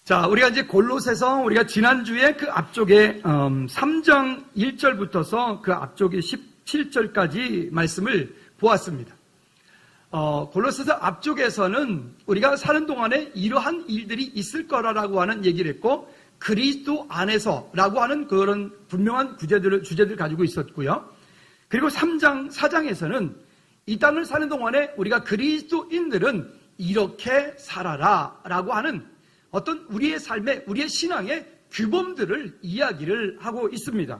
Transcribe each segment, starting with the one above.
자, 우리가 이제 골로새서 우리가 지난주에 그 앞쪽에 3장 1절부터서 그 앞쪽에 17절까지 말씀을 보았습니다. 골로새서 앞쪽에서는 우리가 사는 동안에 이러한 일들이 있을 거라고 하는 얘기를 했고, 그리스도 안에서라고 하는 그런 분명한 주제들을 가지고 있었고요. 그리고 3장, 4장에서는 이 땅을 사는 동안에 우리가 그리스도인들은 이렇게 살아라 라고 하는 어떤 우리의 삶의, 우리의 신앙의 규범들을 이야기를 하고 있습니다.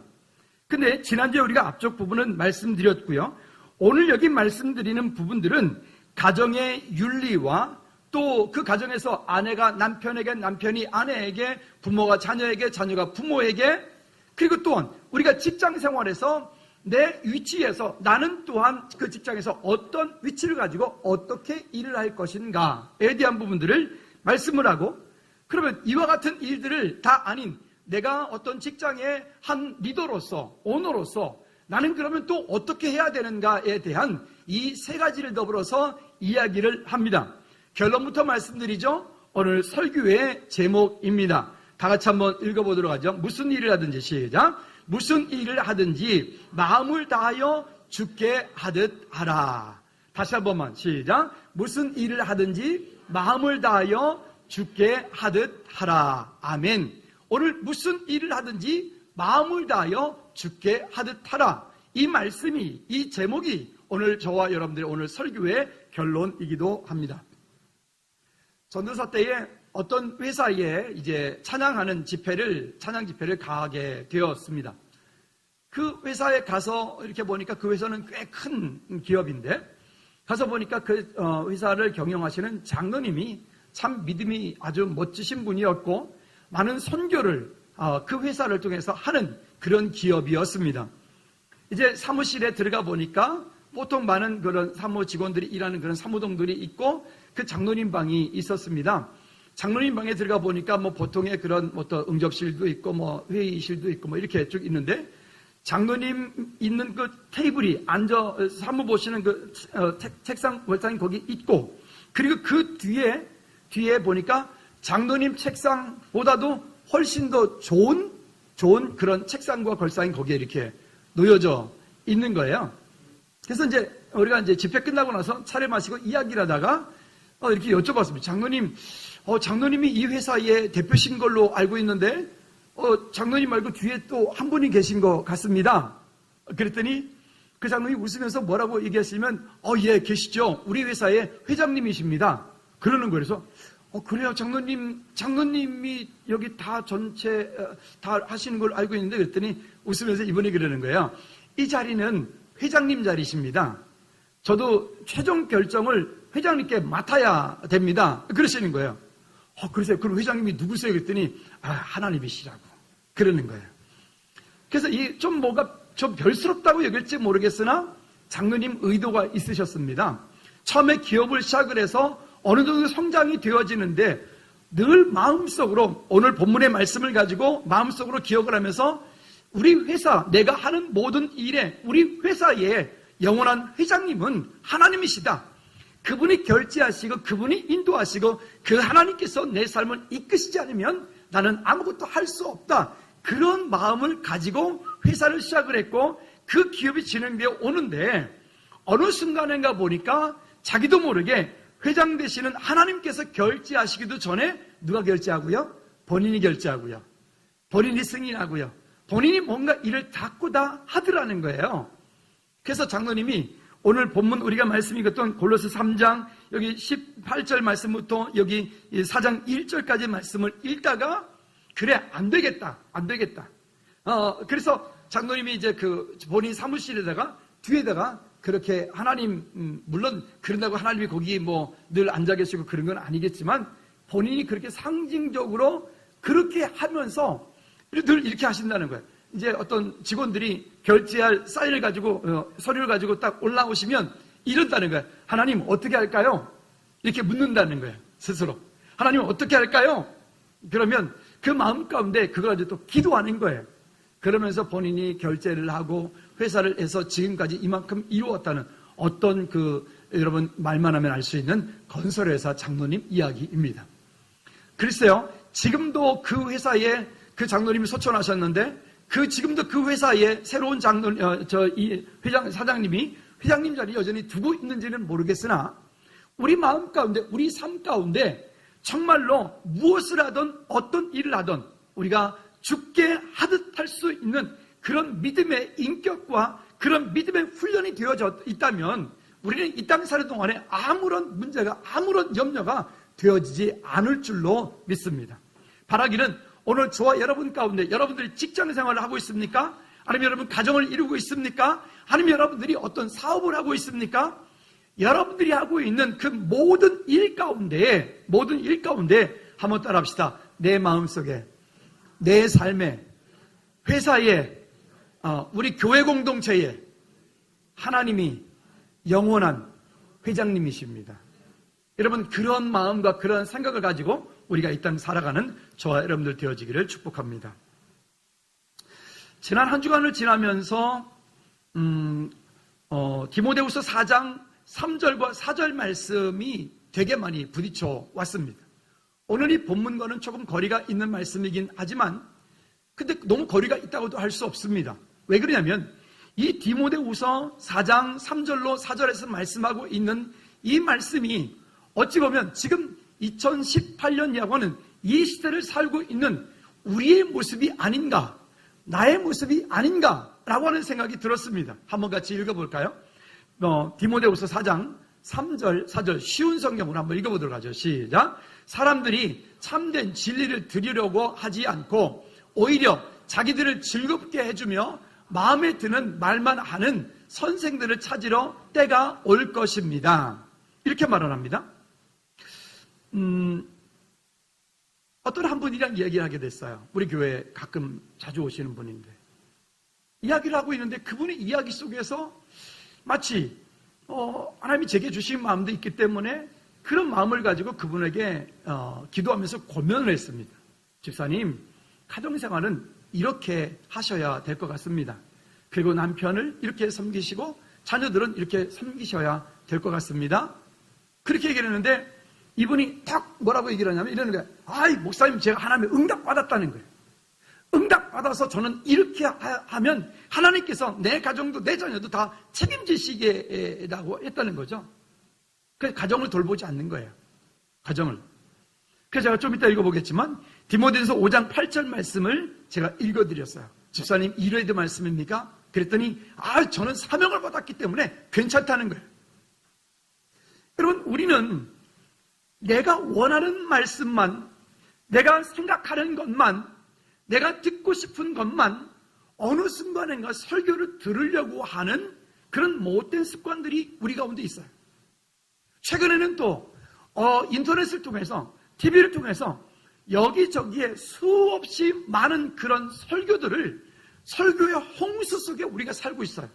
근데 지난주에 우리가 앞쪽 부분은 말씀드렸고요. 오늘 여기 말씀드리는 부분들은 가정의 윤리와 또 그 가정에서 아내가 남편에게, 남편이 아내에게, 부모가 자녀에게, 자녀가 부모에게, 그리고 또한 우리가 직장 생활에서 내 위치에서 나는 또한 그 직장에서 어떤 위치를 가지고 어떻게 일을 할 것인가에 대한 부분들을 말씀을 하고, 그러면 이와 같은 일들을 다 아닌 내가 어떤 직장의 한 리더로서, 오너로서 나는 그러면 또 어떻게 해야 되는가에 대한 이 세 가지를 더불어서 이야기를 합니다. 결론부터 말씀드리죠. 오늘 설교의 제목입니다. 다 같이 한번 읽어보도록 하죠. 무슨 일을 하든지, 시작. 무슨 일을 하든지 마음을 다하여 주께 하듯 하라. 다시 한 번만, 시작. 무슨 일을 하든지 마음을 다하여 주께 하듯 하라. 아멘. 오늘 무슨 일을 하든지 마음을 다하여 주께 하듯 하라. 이 말씀이, 이 제목이 오늘 저와 여러분들의 오늘 설교의 결론이기도 합니다. 전도사 때에 어떤 회사에 이제 찬양 집회를 가게 되었습니다. 그 회사에 가서 이렇게 보니까 그 회사는 꽤 큰 기업인데, 가서 보니까 그 회사를 경영하시는 장로님이 참 믿음이 아주 멋지신 분이었고, 많은 선교를 그 회사를 통해서 하는 그런 기업이었습니다. 이제 사무실에 들어가 보니까 보통 많은 그런 사무 직원들이 일하는 그런 사무동들이 있고, 그 장로님 방이 있었습니다. 장로님 방에 들어가 보니까 뭐 보통의 그런 또 응접실도 있고 뭐 회의실도 있고 뭐 이렇게 쭉 있는데, 장로님 있는 그 테이블이 사무 보시는 그 책상 월상이 거기 있고, 그리고 그 뒤에 보니까 장로님 책상보다도 훨씬 더 좋은 그런 책상과 걸상이 거기에 이렇게 놓여져 있는 거예요. 그래서 이제 우리가 이제 집회 끝나고 나서 차를 마시고 이야기를 하다가 이렇게 여쭤봤습니다. 장로님이 이 회사의 대표신 걸로 알고 있는데, 장로님 말고 뒤에 또 한 분이 계신 것 같습니다. 그랬더니 그 장로님이 웃으면서 뭐라고 얘기했으면, 예, 계시죠. 우리 회사의 회장님이십니다. 그러는 거예요. 그래서, 그래요. 장로님이 여기 다 전체, 다 하시는 걸 알고 있는데, 그랬더니 웃으면서 이분이 그러는 거예요. 이 자리는 회장님 자리십니다. 저도 최종 결정을 회장님께 맡아야 됩니다. 그러시는 거예요. 그러세요. 그럼 회장님이 누구세요? 그랬더니, 하나님이시라고. 그러는 거예요. 그래서 좀 별스럽다고 여길지 모르겠으나, 장로님 의도가 있으셨습니다. 처음에 기업을 시작을 해서 어느 정도 성장이 되어지는데, 늘 마음속으로, 오늘 본문의 말씀을 가지고 마음속으로 기억을 하면서, 우리 회사, 내가 하는 모든 일에, 우리 회사의 영원한 회장님은 하나님이시다. 그분이 결제하시고 그분이 인도하시고 그 하나님께서 내 삶을 이끄시지 않으면 나는 아무것도 할 수 없다. 그런 마음을 가지고 회사를 시작을 했고, 그 기업이 진행되어 오는데, 어느 순간인가 보니까 자기도 모르게 회장 되시는 하나님께서 결제하시기도 전에 누가 결제하고요? 본인이 결제하고요. 본인이 승인하고요. 본인이 뭔가 일을 자꾸 다 하더라는 거예요. 그래서 장로님이 오늘 본문 우리가 말씀 읽었던 골로새 3장 여기 18절 말씀부터 여기 4장 1절까지 말씀을 읽다가, 그래, 안 되겠다. 그래서 장로님이 이제 본인 사무실에다가 뒤에다가 그렇게 하나님, 물론 그런다고 하나님이 거기 늘 앉아 계시고 그런 건 아니겠지만, 본인이 그렇게 상징적으로 그렇게 하면서 늘 이렇게 하신다는 거예요. 이제 어떤 직원들이 결제할 사인을 가지고, 서류를 가지고 딱 올라오시면 이런다는 거예요. 하나님, 어떻게 할까요? 이렇게 묻는다는 거예요. 스스로. 하나님, 어떻게 할까요? 그러면 그 마음 가운데 그걸 가지고 또 기도하는 거예요. 그러면서 본인이 결제를 하고 회사를 해서 지금까지 이만큼 이루었다는 어떤 여러분 말만 하면 알 수 있는 건설회사 장로님 이야기입니다. 글쎄요, 지금도 그 회사에 그 장로님이 소천하셨는데 지금도 그 회사에 새로운 사장님이 회장님 자리 여전히 두고 있는지는 모르겠으나 우리 마음 가운데, 우리 삶 가운데 정말로 무엇을 하든 어떤 일을 하든 우리가 죽게 하듯 할 수 있는 그런 믿음의 인격과 그런 믿음의 훈련이 되어져 있다면 우리는 이 땅 사는 동안에 아무런 문제가, 아무런 염려가 되어지지 않을 줄로 믿습니다. 바라기는 오늘 저와 여러분 가운데 여러분들이 직장 생활을 하고 있습니까? 아니면 여러분 가정을 이루고 있습니까? 아니면 여러분들이 어떤 사업을 하고 있습니까? 여러분들이 하고 있는 그 모든 일 가운데 한번 따라합시다. 내 마음속에, 내 삶에, 회사에, 우리 교회 공동체에 하나님이 영원한 회장님이십니다. 여러분, 그런 마음과 그런 생각을 가지고 우리가 이 땅 살아가는 저와 여러분들 되어지기를 축복합니다. 지난 한 주간을 지나면서 디모데후서 4장 3절과 4절 말씀이 되게 많이 부딪혀 왔습니다. 오늘 이 본문과는 조금 거리가 있는 말씀이긴 하지만 근데 너무 거리가 있다고도 할 수 없습니다. 왜 그러냐면 이 디모데후서 4장 3절로 4절에서 말씀하고 있는 이 말씀이 어찌 보면 지금 2018년이라고는 이 시대를 살고 있는 우리의 모습이 아닌가, 나의 모습이 아닌가라고 하는 생각이 들었습니다. 한번 같이 읽어볼까요? 디모데후서 4장 3절, 4절 쉬운 성경으로 한번 읽어보도록 하죠. 시작. 사람들이 참된 진리를 들으려고 하지 않고 오히려 자기들을 즐겁게 해주며 마음에 드는 말만 하는 선생들을 찾으러 때가 올 것입니다. 이렇게 말을 합니다. 어떤 한 분이랑 이야기를 하게 됐어요. 우리 교회에 가끔 자주 오시는 분인데 이야기를 하고 있는데 그분의 이야기 속에서 마치 하나님이 제게 주신 마음도 있기 때문에 그런 마음을 가지고 그분에게 기도하면서 고면을 했습니다. 집사님, 가정생활은 이렇게 하셔야 될 것 같습니다. 그리고 남편을 이렇게 섬기시고 자녀들은 이렇게 섬기셔야 될 것 같습니다. 그렇게 얘기를 했는데 이분이 딱 뭐라고 얘기를 하냐면 이러는 거예요. 아이, 목사님, 제가 하나님의 응답받았다는 거예요. 응답받아서 저는 이렇게 하면 하나님께서 내 가정도 내 자녀도 다 책임지시게라고 했다는 거죠. 그래서 가정을 돌보지 않는 거예요. 가정을. 그래서 제가 좀 이따 읽어보겠지만 디모데후서 5장 8절 말씀을 제가 읽어드렸어요. 집사님, 이래도 말씀입니까? 그랬더니 저는 사명을 받았기 때문에 괜찮다는 거예요. 여러분, 우리는 내가 원하는 말씀만, 내가 생각하는 것만, 내가 듣고 싶은 것만 어느 순간인가 설교를 들으려고 하는 그런 못된 습관들이 우리 가운데 있어요. 최근에는 또 인터넷을 통해서, TV를 통해서 여기저기에 수없이 많은 그런 설교의 홍수 속에 우리가 살고 있어요.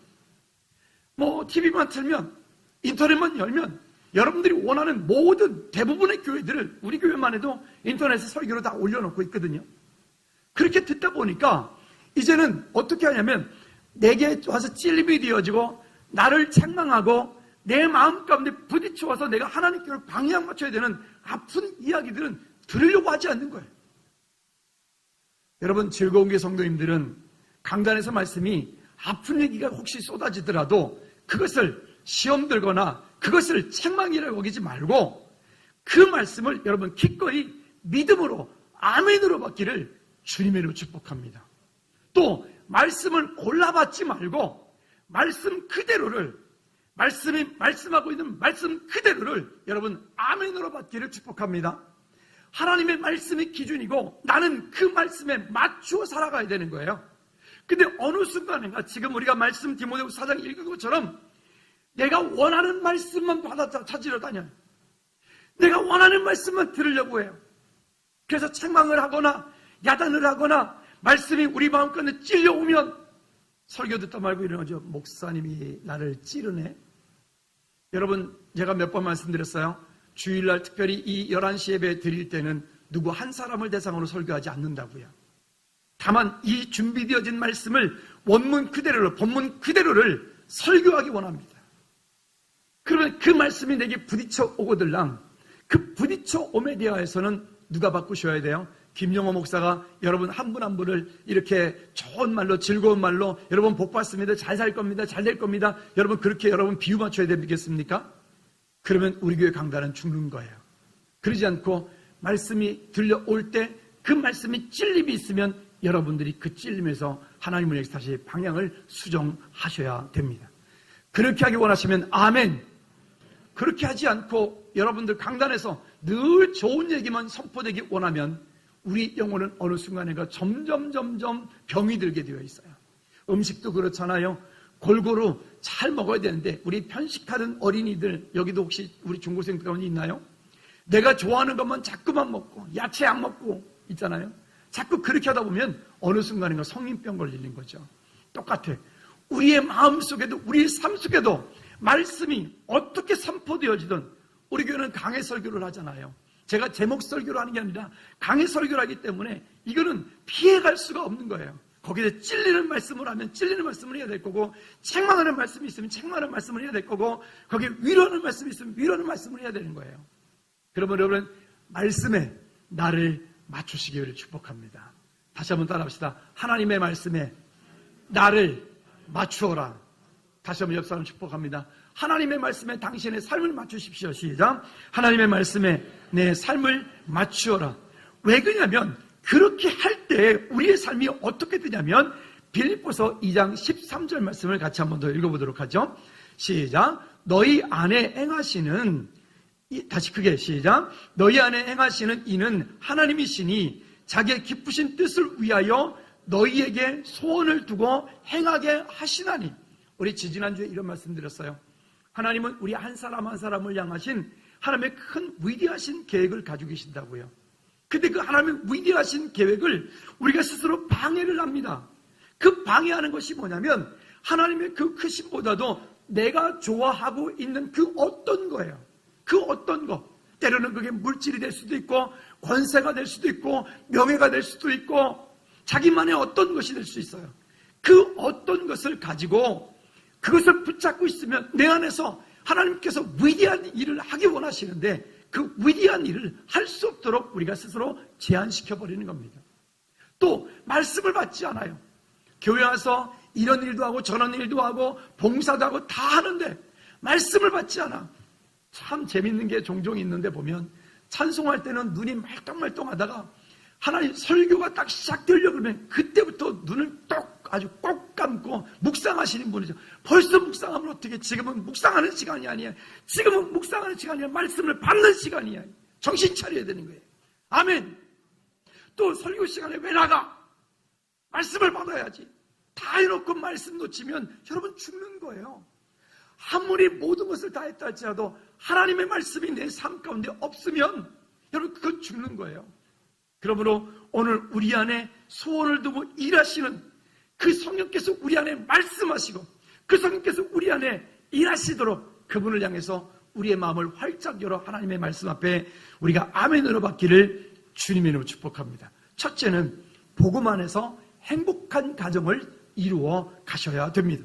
TV만 틀면, 인터넷만 열면 여러분들이 원하는 모든 대부분의 교회들을 우리 교회만 해도 인터넷에 설교로 다 올려놓고 있거든요. 그렇게 듣다 보니까 이제는 어떻게 하냐면 내게 와서 찔림이 되어지고 나를 책망하고 내 마음 가운데 부딪혀와서 내가 하나님께 방향 맞춰야 되는 아픈 이야기들은 들으려고 하지 않는 거예요. 여러분, 즐거운 게 성도님들은 강단에서 말씀이 아픈 얘기가 혹시 쏟아지더라도 그것을 시험 들거나 그것을 책망이라고 여기지 말고 그 말씀을 여러분 기꺼이 믿음으로 아멘으로 받기를 주님의 이름으로 축복합니다. 또 말씀을 골라받지 말고 말씀 그대로를, 말씀이 말씀하고 있는 말씀 그대로를 여러분 아멘으로 받기를 축복합니다. 하나님의 말씀이 기준이고 나는 그 말씀에 맞추어 살아가야 되는 거예요. 근데 어느 순간인가 지금 우리가 말씀 디모데후서 4장 읽은 것처럼 내가 원하는 말씀만 찾으러 다녀요. 내가 원하는 말씀만 들으려고 해요. 그래서 책망을 하거나 야단을 하거나 말씀이 우리 마음가운데 찔려오면 설교 듣다 말고 이러죠. 목사님이 나를 찌르네. 여러분, 제가 몇 번 말씀드렸어요. 주일날 특별히 이 11시 예배 드릴 때는 누구 한 사람을 대상으로 설교하지 않는다고요. 다만 이 준비되어진 말씀을 원문 그대로를, 본문 그대로를 설교하기 원합니다. 그러면 그 말씀이 내게 부딪혀 오거들랑 그 부딪혀 오에 대하여서는 누가 바꾸셔야 돼요? 김영호 목사가 여러분 한 분 한 분을 이렇게 좋은 말로, 즐거운 말로, 여러분 복 받습니다, 잘 살 겁니다, 잘 될 겁니다, 여러분 그렇게 여러분 비유 맞춰야 되겠습니까? 그러면 우리 교회 강단은 죽는 거예요. 그러지 않고 말씀이 들려올 때 그 말씀이 찔림이 있으면 여러분들이 그 찔림에서 하나님을 위해서 다시 방향을 수정하셔야 됩니다. 그렇게 하기 원하시면 아멘. 그렇게 하지 않고 여러분들 강단에서 늘 좋은 얘기만 선포되기 원하면 우리 영혼은 어느 순간에가 점점 병이 들게 되어 있어요. 음식도 그렇잖아요. 골고루 잘 먹어야 되는데 우리 편식하는 어린이들, 여기도 혹시 우리 중고생들 가운데 있나요? 내가 좋아하는 것만 자꾸만 먹고 야채 안 먹고 있잖아요. 자꾸 그렇게 하다 보면 어느 순간인가 성인병 걸리는 거죠. 똑같아. 우리의 마음속에도 우리의 삶 속에도 말씀이 어떻게 선포되어지든 우리 교회는 강해 설교를 하잖아요. 제가 제목 설교를 하는 게 아니라 강해 설교를 하기 때문에 이거는 피해갈 수가 없는 거예요. 거기에 찔리는 말씀을 하면 찔리는 말씀을 해야 될 거고, 책망하는 말씀이 있으면 책망하는 말씀을 해야 될 거고, 거기에 위로하는 말씀이 있으면 위로하는 말씀을 해야 되는 거예요. 그러면 여러분 말씀에 나를 맞추시기를 축복합니다. 다시 한번 따라합시다. 하나님의 말씀에 나를 맞추어라. 다시 한번 옆 사람 축복합니다. 하나님의 말씀에 당신의 삶을 맞추십시오. 시작. 하나님의 말씀에 내 삶을 맞추어라. 왜 그러냐면 그렇게 할 때 우리의 삶이 어떻게 되냐면 빌립보서 2장 13절 말씀을 같이 한번 더 읽어보도록 하죠. 시작. 너희 안에 행하시는, 다시 크게 시작. 너희 안에 행하시는 이는 하나님이시니 자기의 기쁘신 뜻을 위하여 너희에게 소원을 두고 행하게 하시나니. 우리 지지난주에 이런 말씀 드렸어요. 하나님은 우리 한 사람 한 사람을 향하신 하나님의 큰 위대하신 계획을 가지고 계신다고요. 근데 그 하나님의 위대하신 계획을 우리가 스스로 방해를 합니다. 그 방해하는 것이 뭐냐면 하나님의 그 크심보다도 내가 좋아하고 있는 그 어떤 거예요. 그 어떤 거. 때로는 그게 물질이 될 수도 있고 권세가 될 수도 있고 명예가 될 수도 있고 자기만의 어떤 것이 될 수 있어요. 그 어떤 것을 가지고 그것을 붙잡고 있으면 내 안에서 하나님께서 위대한 일을 하기 원하시는데 그 위대한 일을 할 수 없도록 우리가 스스로 제한시켜버리는 겁니다. 또 말씀을 받지 않아요. 교회 와서 이런 일도 하고 저런 일도 하고 봉사도 하고 다 하는데 말씀을 받지 않아. 참 재밌는 게 종종 있는데 보면 찬송할 때는 눈이 말똥말똥하다가 하나님 설교가 딱 시작되려고 그러면 그때부터 눈을 아주 꼭 감고 묵상하시는 분이죠. 벌써 묵상하면 어떻게, 지금은 묵상하는 시간이 아니야. 지금은 묵상하는 시간이 아니라 말씀을 받는 시간이야. 정신 차려야 되는 거예요. 아멘. 또 설교 시간에 왜 나가? 말씀을 받아야지. 다 해놓고 말씀 놓치면 여러분 죽는 거예요. 아무리 모든 것을 다 했다 할지라도 하나님의 말씀이 내 삶 가운데 없으면 여러분 그건 죽는 거예요. 그러므로 오늘 우리 안에 소원을 두고 일하시는 그 성령께서 우리 안에 말씀하시고 그 성령께서 우리 안에 일하시도록 그분을 향해서 우리의 마음을 활짝 열어 하나님의 말씀 앞에 우리가 아멘으로 받기를 주님의 이름으로 축복합니다. 첫째는 복음 안에서 행복한 가정을 이루어 가셔야 됩니다.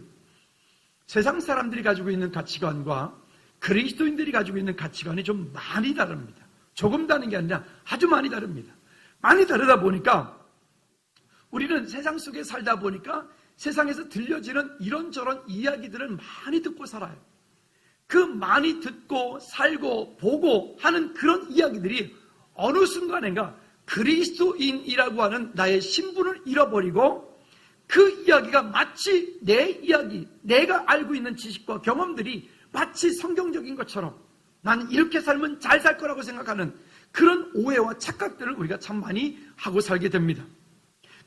세상 사람들이 가지고 있는 가치관과 그리스도인들이 가지고 있는 가치관이 좀 많이 다릅니다. 조금 다른 게 아니라 아주 많이 다릅니다. 많이 다르다 보니까 우리는 세상 속에 살다 보니까 세상에서 들려지는 이런저런 이야기들을 많이 듣고 살아요. 그 많이 듣고 살고 보고 하는 그런 이야기들이 어느 순간인가 그리스도인이라고 하는 나의 신분을 잃어버리고 그 이야기가 마치 내 이야기, 내가 알고 있는 지식과 경험들이 마치 성경적인 것처럼 나는 이렇게 살면 잘 살 거라고 생각하는 그런 오해와 착각들을 우리가 참 많이 하고 살게 됩니다.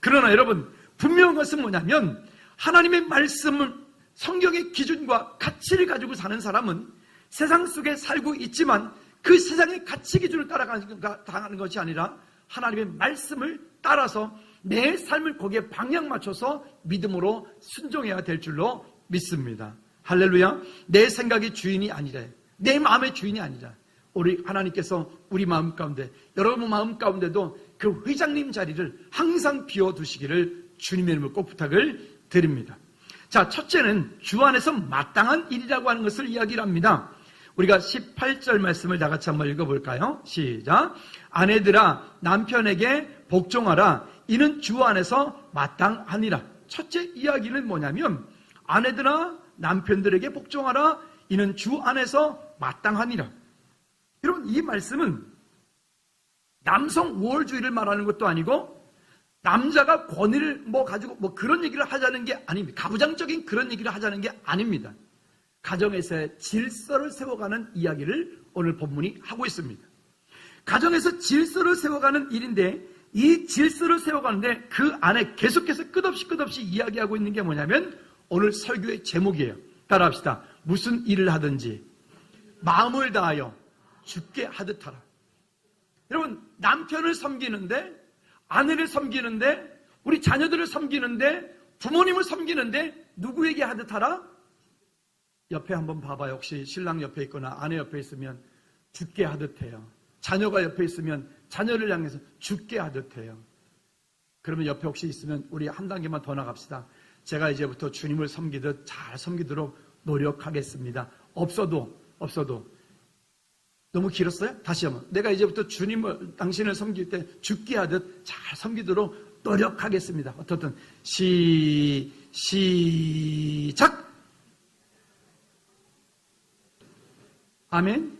그러나 여러분, 분명한 것은 뭐냐면 하나님의 말씀을, 성경의 기준과 가치를 가지고 사는 사람은 세상 속에 살고 있지만 그 세상의 가치 기준을 따라가는 것이 아니라 하나님의 말씀을 따라서 내 삶을 거기에 방향 맞춰서 믿음으로 순종해야 될 줄로 믿습니다. 할렐루야. 내 생각의 주인이 아니라, 내 마음의 주인이 아니라 우리 하나님께서 우리 마음 가운데, 여러분 마음 가운데도 그 회장님 자리를 항상 비워두시기를 주님의 이름으로 꼭 부탁을 드립니다. 자, 첫째는 주 안에서 마땅한 일이라고 하는 것을 이야기를 합니다. 우리가 18절 말씀을 다 같이 한번 읽어볼까요? 시작. 아내들아 남편에게 복종하라. 이는 주 안에서 마땅하니라. 첫째 이야기는 뭐냐면 아내들아 남편들에게 복종하라. 이는 주 안에서 마땅하니라. 여러분, 이 말씀은 남성 우월주의를 말하는 것도 아니고 남자가 권위를 가지고 그런 얘기를 하자는 게 아닙니다. 가부장적인 그런 얘기를 하자는 게 아닙니다. 가정에서의 질서를 세워가는 이야기를 오늘 본문이 하고 있습니다. 가정에서 질서를 세워가는 일인데 이 질서를 세워가는데 그 안에 계속해서 끝없이 이야기하고 있는 게 뭐냐면 오늘 설교의 제목이에요. 따라합시다. 무슨 일을 하든지 마음을 다하여 주께 하듯 하라. 여러분, 남편을 섬기는데, 아내를 섬기는데, 우리 자녀들을 섬기는데, 부모님을 섬기는데 누구에게 하듯 하라? 옆에 한번 봐봐요. 혹시 신랑 옆에 있거나 아내 옆에 있으면 주께 하듯 해요. 자녀가 옆에 있으면 자녀를 향해서 주께 하듯 해요. 그러면 옆에 혹시 있으면 우리 한 단계만 더 나갑시다. 제가 이제부터 주님을 섬기듯 잘 섬기도록 노력하겠습니다. 없어도 너무 길었어요? 다시 한번. 내가 이제부터 당신을 섬길 때 주께 하듯 잘 섬기도록 노력하겠습니다. 어떻든 시작. 아멘.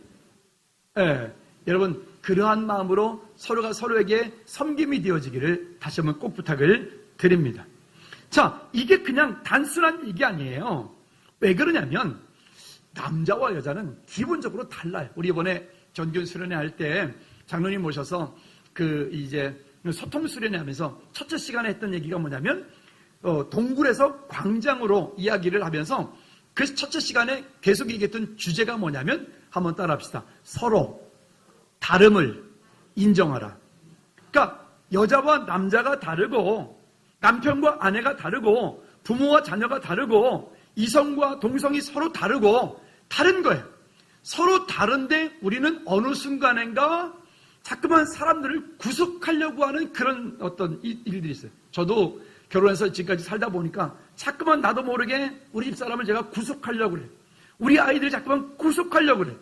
네. 여러분, 그러한 마음으로 서로가 서로에게 섬김이 되어지기를 다시 한번 꼭 부탁을 드립니다. 자, 이게 그냥 단순한 얘기 아니에요. 왜 그러냐면 남자와 여자는 기본적으로 달라요. 우리 이번에 전교 수련회 할 때 장로님 모셔서 소통 수련회 하면서 첫째 시간에 했던 얘기가 뭐냐면 동굴에서 광장으로 이야기를 하면서 그 첫째 시간에 계속 얘기했던 주제가 뭐냐면 한번 따라합시다. 서로 다름을 인정하라. 그러니까 여자와 남자가 다르고 남편과 아내가 다르고 부모와 자녀가 다르고 이성과 동성이 서로 다르고 다른 거예요. 서로 다른데 우리는 어느 순간인가 자꾸만 사람들을 구속하려고 하는 그런 어떤 일들이 있어요. 저도 결혼해서 지금까지 살다 보니까 자꾸만 나도 모르게 우리 집사람을 제가 구속하려고 그래요. 우리 아이들 자꾸만 구속하려고 그래요.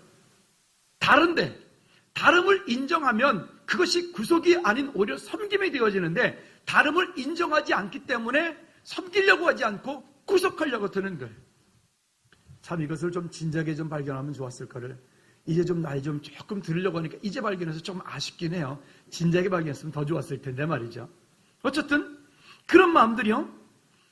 다른데 다름을 인정하면 그것이 구속이 아닌 오히려 섬김이 되어지는데 다름을 인정하지 않기 때문에 섬기려고 하지 않고 구속하려고 드는 거예요. 참 이것을 좀 진작에 좀 발견하면 좋았을 거를 이제 좀 나이 좀 조금 들으려고 하니까 이제 발견해서 좀 아쉽긴 해요. 진작에 발견했으면 더 좋았을 텐데 말이죠. 어쨌든 그런 마음들이요.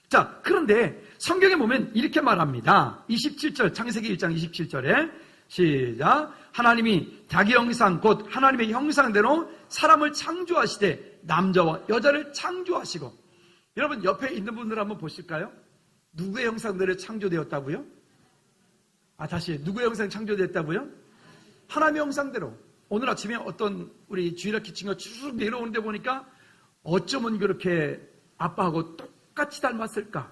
자, 그런데 성경에 보면 이렇게 말합니다. 27절 창세기 1장 27절에 시작. 하나님이 자기 형상 곧 하나님의 형상대로 사람을 창조하시되 남자와 여자를 창조하시고. 여러분 옆에 있는 분들 한번 보실까요? 누구의 형상대로 창조되었다고요? 다시 누구의 형상이 창조됐다고요? 하나님의 형상대로. 오늘 아침에 어떤 우리 주일학 기친가 쭉 내려오는데 보니까 어쩌면 그렇게 아빠하고 똑같이 닮았을까?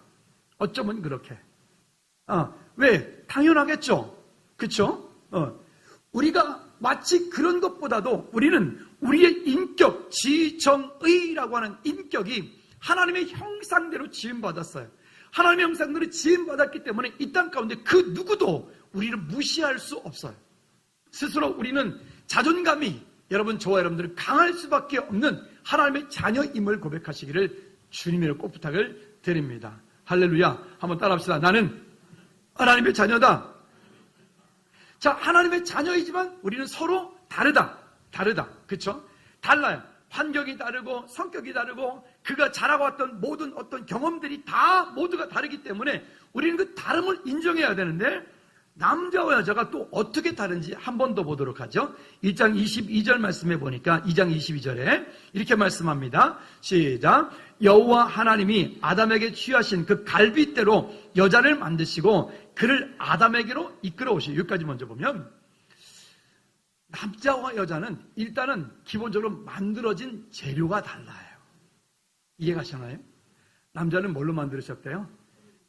어쩌면 그렇게. 왜? 당연하겠죠. 그쵸? 우리가 마치 그런 것보다도 우리는 우리의 인격, 지정의라고 하는 인격이 하나님의 형상대로 지음받았어요. 하나님의 형상대로 지음받았기 때문에 이 땅 가운데 그 누구도 우리를 무시할 수 없어요. 스스로 우리는 자존감이 저와 여러분들은 강할 수밖에 없는 하나님의 자녀임을 고백하시기를 주님으로 꼭 부탁을 드립니다. 할렐루야. 한번 따라합시다. 나는 하나님의 자녀다. 자, 하나님의 자녀이지만 우리는 서로 다르다. 그쵸? 달라요. 환경이 다르고 성격이 다르고 그가 자라고 왔던 모든 어떤 경험들이 다 모두가 다르기 때문에 우리는 그 다름을 인정해야 되는데 남자와 여자가 또 어떻게 다른지 한 번 더 보도록 하죠. 1장 22절 말씀해 보니까 2장 22절에 이렇게 말씀합니다. 시작. 여호와 하나님이 아담에게 취하신 그 갈빗대로 여자를 만드시고 그를 아담에게로 이끌어 오시고. 여기까지 먼저 보면 남자와 여자는 일단은 기본적으로 만들어진 재료가 달라요. 이해가시나요? 남자는 뭘로 만드셨대요?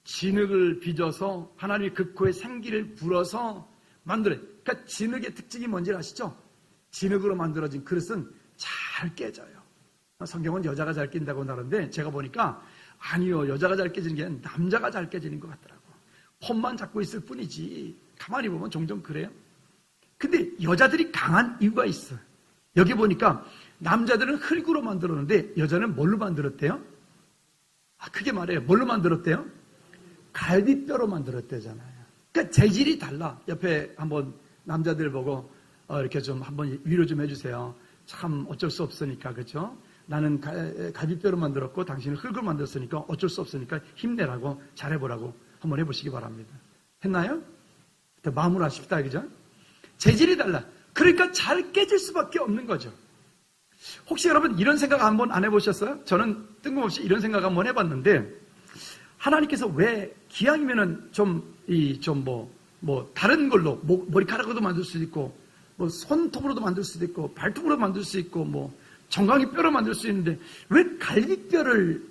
진흙을 빚어서 하나님의 극호의 생기를 불어서 만들어요. 그러니까 진흙의 특징이 뭔지 아시죠? 진흙으로 만들어진 그릇은 잘 깨져요. 성경은 여자가 잘 낀다고 하는데 제가 보니까 아니요, 여자가 잘 깨지는 게 아니라 남자가 잘 깨지는 것 같더라고요. 폼만 잡고 있을 뿐이지 가만히 보면 종종 그래요. 근데 여자들이 강한 이유가 있어요. 여기 보니까 남자들은 흙으로 만들었는데 여자는 뭘로 만들었대요? 크게 말해요. 뭘로 만들었대요? 갈비뼈로 만들었대잖아요. 그러니까 재질이 달라. 옆에 한번 남자들 보고 이렇게 좀 한번 위로 좀 해주세요. 참 어쩔 수 없으니까, 그렇죠? 나는 갈비뼈로 만들었고 당신은 흙으로 만들었으니까 어쩔 수 없으니까 힘내라고, 잘해보라고 한번 해보시기 바랍니다. 했나요? 마음으로 하십시다, 그죠? 재질이 달라. 그러니까 잘 깨질 수밖에 없는 거죠. 혹시 여러분 이런 생각 한번 안 해보셨어요? 저는 뜬금없이 이런 생각 한번 해봤는데, 하나님께서 왜 기왕이면은 다른 걸로, 머리카락으로도 만들 수도 있고, 손톱으로도 만들 수도 있고, 발톱으로 만들 수 있고, 정강이 뼈로 만들 수 있는데, 왜 갈비뼈를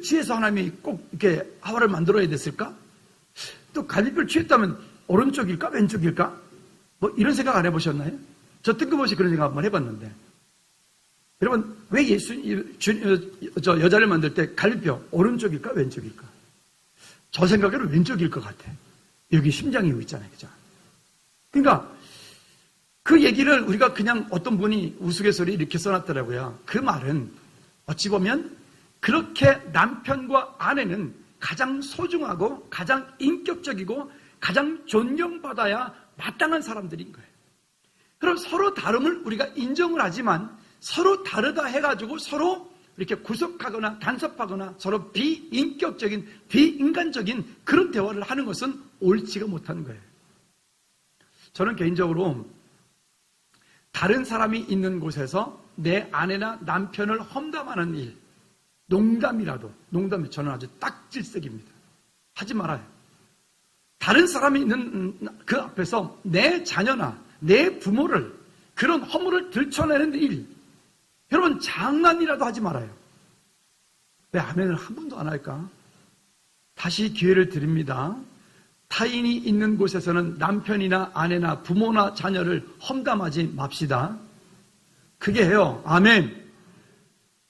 취해서 하나님이 꼭 이렇게 하와를 만들어야 됐을까? 또 갈비뼈를 취했다면 오른쪽일까? 왼쪽일까? 이런 생각 안 해보셨나요? 저 뜬금없이 그런 생각 한번 해봤는데. 여러분, 왜 여자를 만들 때 갈비뼈 오른쪽일까? 왼쪽일까? 저 생각에는 왼쪽일 것 같아. 여기 심장이 있잖아요. 그죠? 그러니까 그 얘기를 우리가 그냥 어떤 분이 우스갯소리 이렇게 써놨더라고요. 그 말은 어찌 보면 그렇게 남편과 아내는 가장 소중하고 가장 인격적이고 가장 존경받아야 마땅한 사람들인 거예요. 그럼 서로 다름을 우리가 인정을 하지만 서로 다르다 해가지고 서로 이렇게 구속하거나 간섭하거나 서로 비인격적인, 비인간적인 그런 대화를 하는 것은 옳지가 못한 거예요. 저는 개인적으로 다른 사람이 있는 곳에서 내 아내나 남편을 험담하는 일, 농담이라도, 저는 아주 딱질색입니다. 하지 말아요. 다른 사람이 있는 그 앞에서 내 자녀나 내 부모를 그런 허물을 들춰내는 일, 여러분 장난이라도 하지 말아요. 왜 아멘을 한 번도 안 할까? 다시 기회를 드립니다. 타인이 있는 곳에서는 남편이나 아내나 부모나 자녀를 험담하지 맙시다. 그게 해요. 아멘.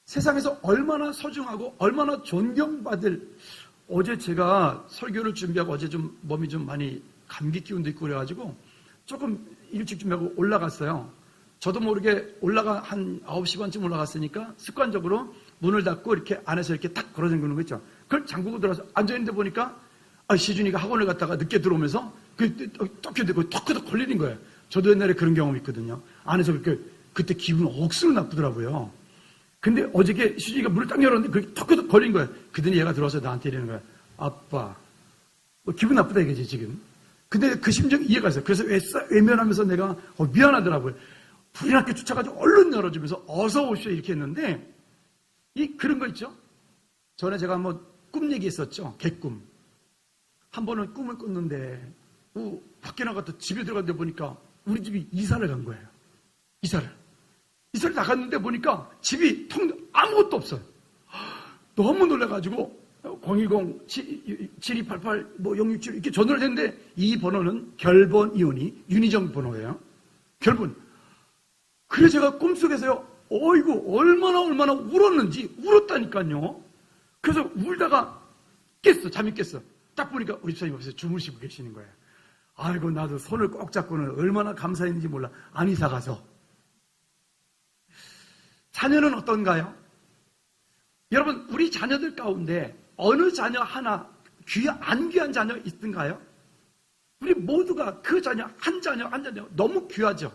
세상에서 얼마나 소중하고 얼마나 존경받을, 어제 제가 설교를 준비하고 어제 좀 몸이 좀 많이 감기 기운도 있고 그래가지고 조금 일찍 준비하고 올라갔어요. 저도 모르게 한 9시 반쯤 올라갔으니까 습관적으로 문을 닫고 이렇게 안에서 이렇게 탁 걸어 잠그는 거 있죠. 그걸 잠그고 들어와서 앉아있는데 보니까 시준이가 학원을 갔다가 늦게 들어오면서 턱 걸리는 거예요. 저도 옛날에 그런 경험이 있거든요. 안에서 그때 기분 억수로 나쁘더라고요. 근데 어저께 시준이가 문을 딱 열었는데 그게 턱 걸린 거예요. 그더니 얘가 들어와서 나한테 이러는 거예요. 아빠, 기분 나쁘다 이거지 지금. 근데 그 심정이 이해가 됐어요. 그래서 외면하면서 내가 미안하더라고요. 불이 났게 쫓아가지고 얼른 열어주면서 어서 오시오 이렇게 했는데, 그런 거 있죠? 전에 제가 한번 꿈 얘기했었죠. 개꿈. 한 번은 꿈을 꿨는데 밖에 나갔다 집에 들어갔는데 보니까 우리 집이 이사를 간 거예요. 이사를 나갔는데 보니까 집이 아무것도 없어요. 너무 놀라가지고 010-7288-067 이렇게 전화를 했는데 이 번호는 결번 이혼이 윤희정 번호예요. 결번. 그래서 제가 꿈속에서요, 어이구 얼마나 울었다니까요. 그래서 울다가 잠이 깼어. 딱 보니까 우리 집사님 옆에서 주무시고 계시는 거예요. 아이고 나도 손을 꼭 잡고는 얼마나 감사했는지 몰라. 안 이사 가서. 자녀는 어떤가요? 여러분, 우리 자녀들 가운데 어느 자녀 하나 안 귀한 자녀 있던가요? 우리 모두가 그 자녀 한 자녀 너무 귀하죠.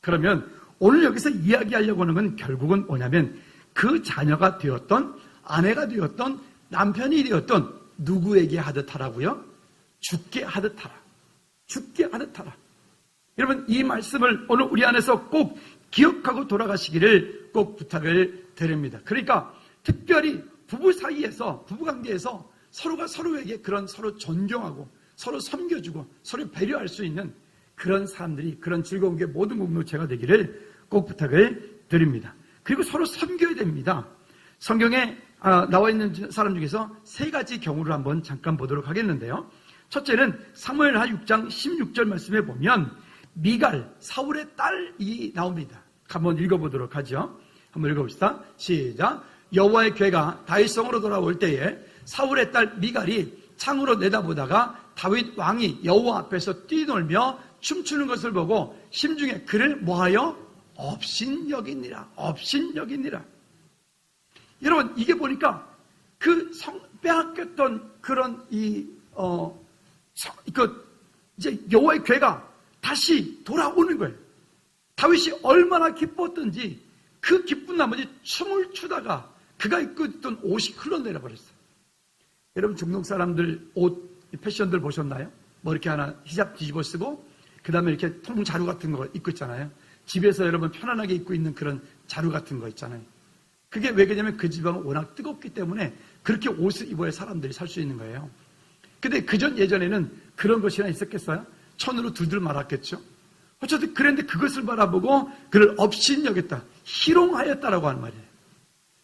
그러면 오늘 여기서 이야기하려고 하는 건 결국은 뭐냐면 그 자녀가 되었던, 아내가 되었던, 남편이 되었던 누구에게 하듯 하라고요? 죽게 하듯 하라. 죽게 하듯 하라. 여러분, 이 말씀을 오늘 우리 안에서 꼭 기억하고 돌아가시기를 꼭 부탁을 드립니다. 그러니까 특별히 부부 사이에서, 부부관계에서 서로가 서로에게 그런 서로 존경하고 서로 섬겨주고 서로 배려할 수 있는 그런 사람들이, 그런 즐거운 게 모든 공동체가 되기를 꼭 부탁을 드립니다. 그리고 서로 섬겨야 됩니다. 성경에 나와 있는 사람 중에서 세 가지 경우를 한번 잠깐 보도록 하겠는데요. 첫째는 사무엘하 6장 16절 말씀에 보면 미갈, 사울의 딸이 나옵니다. 한번 읽어보도록 하죠. 한번 읽어봅시다. 시작. 여호와의 궤가 다윗성으로 돌아올 때에 사울의 딸 미갈이 창으로 내다보다가 다윗 왕이 여호와 앞에서 뛰놀며 춤추는 것을 보고 심중에 그를 뭐하여 업신여기니라. 업신여기니라. 여러분, 이게 보니까 그 빼앗겼던 그런 이제 여호와의 괴가 다시 돌아오는 거예요. 다윗이 얼마나 기뻤던지 그 기쁜 나머지 춤을 추다가 그가 입고 있던 옷이 흘러내려 버렸어요. 여러분, 중동 사람들 옷 패션들 보셨나요? 뭐 이렇게 하나 히잡 뒤집어 쓰고 그 다음에 이렇게 통자루 같은 거 입고 있잖아요. 집에서 여러분 편안하게 입고 있는 그런 자루 같은 거 있잖아요. 그게 왜 그러냐면 그 지방은 워낙 뜨겁기 때문에 그렇게 옷을 입어야 사람들이 살 수 있는 거예요. 근데 그전 예전에는 그런 것이나 있었겠어요? 천으로 둘둘 말았겠죠. 어쨌든 그랬는데 그것을 바라보고 그를 업신여겼다, 희롱하였다라고 하는 말이에요.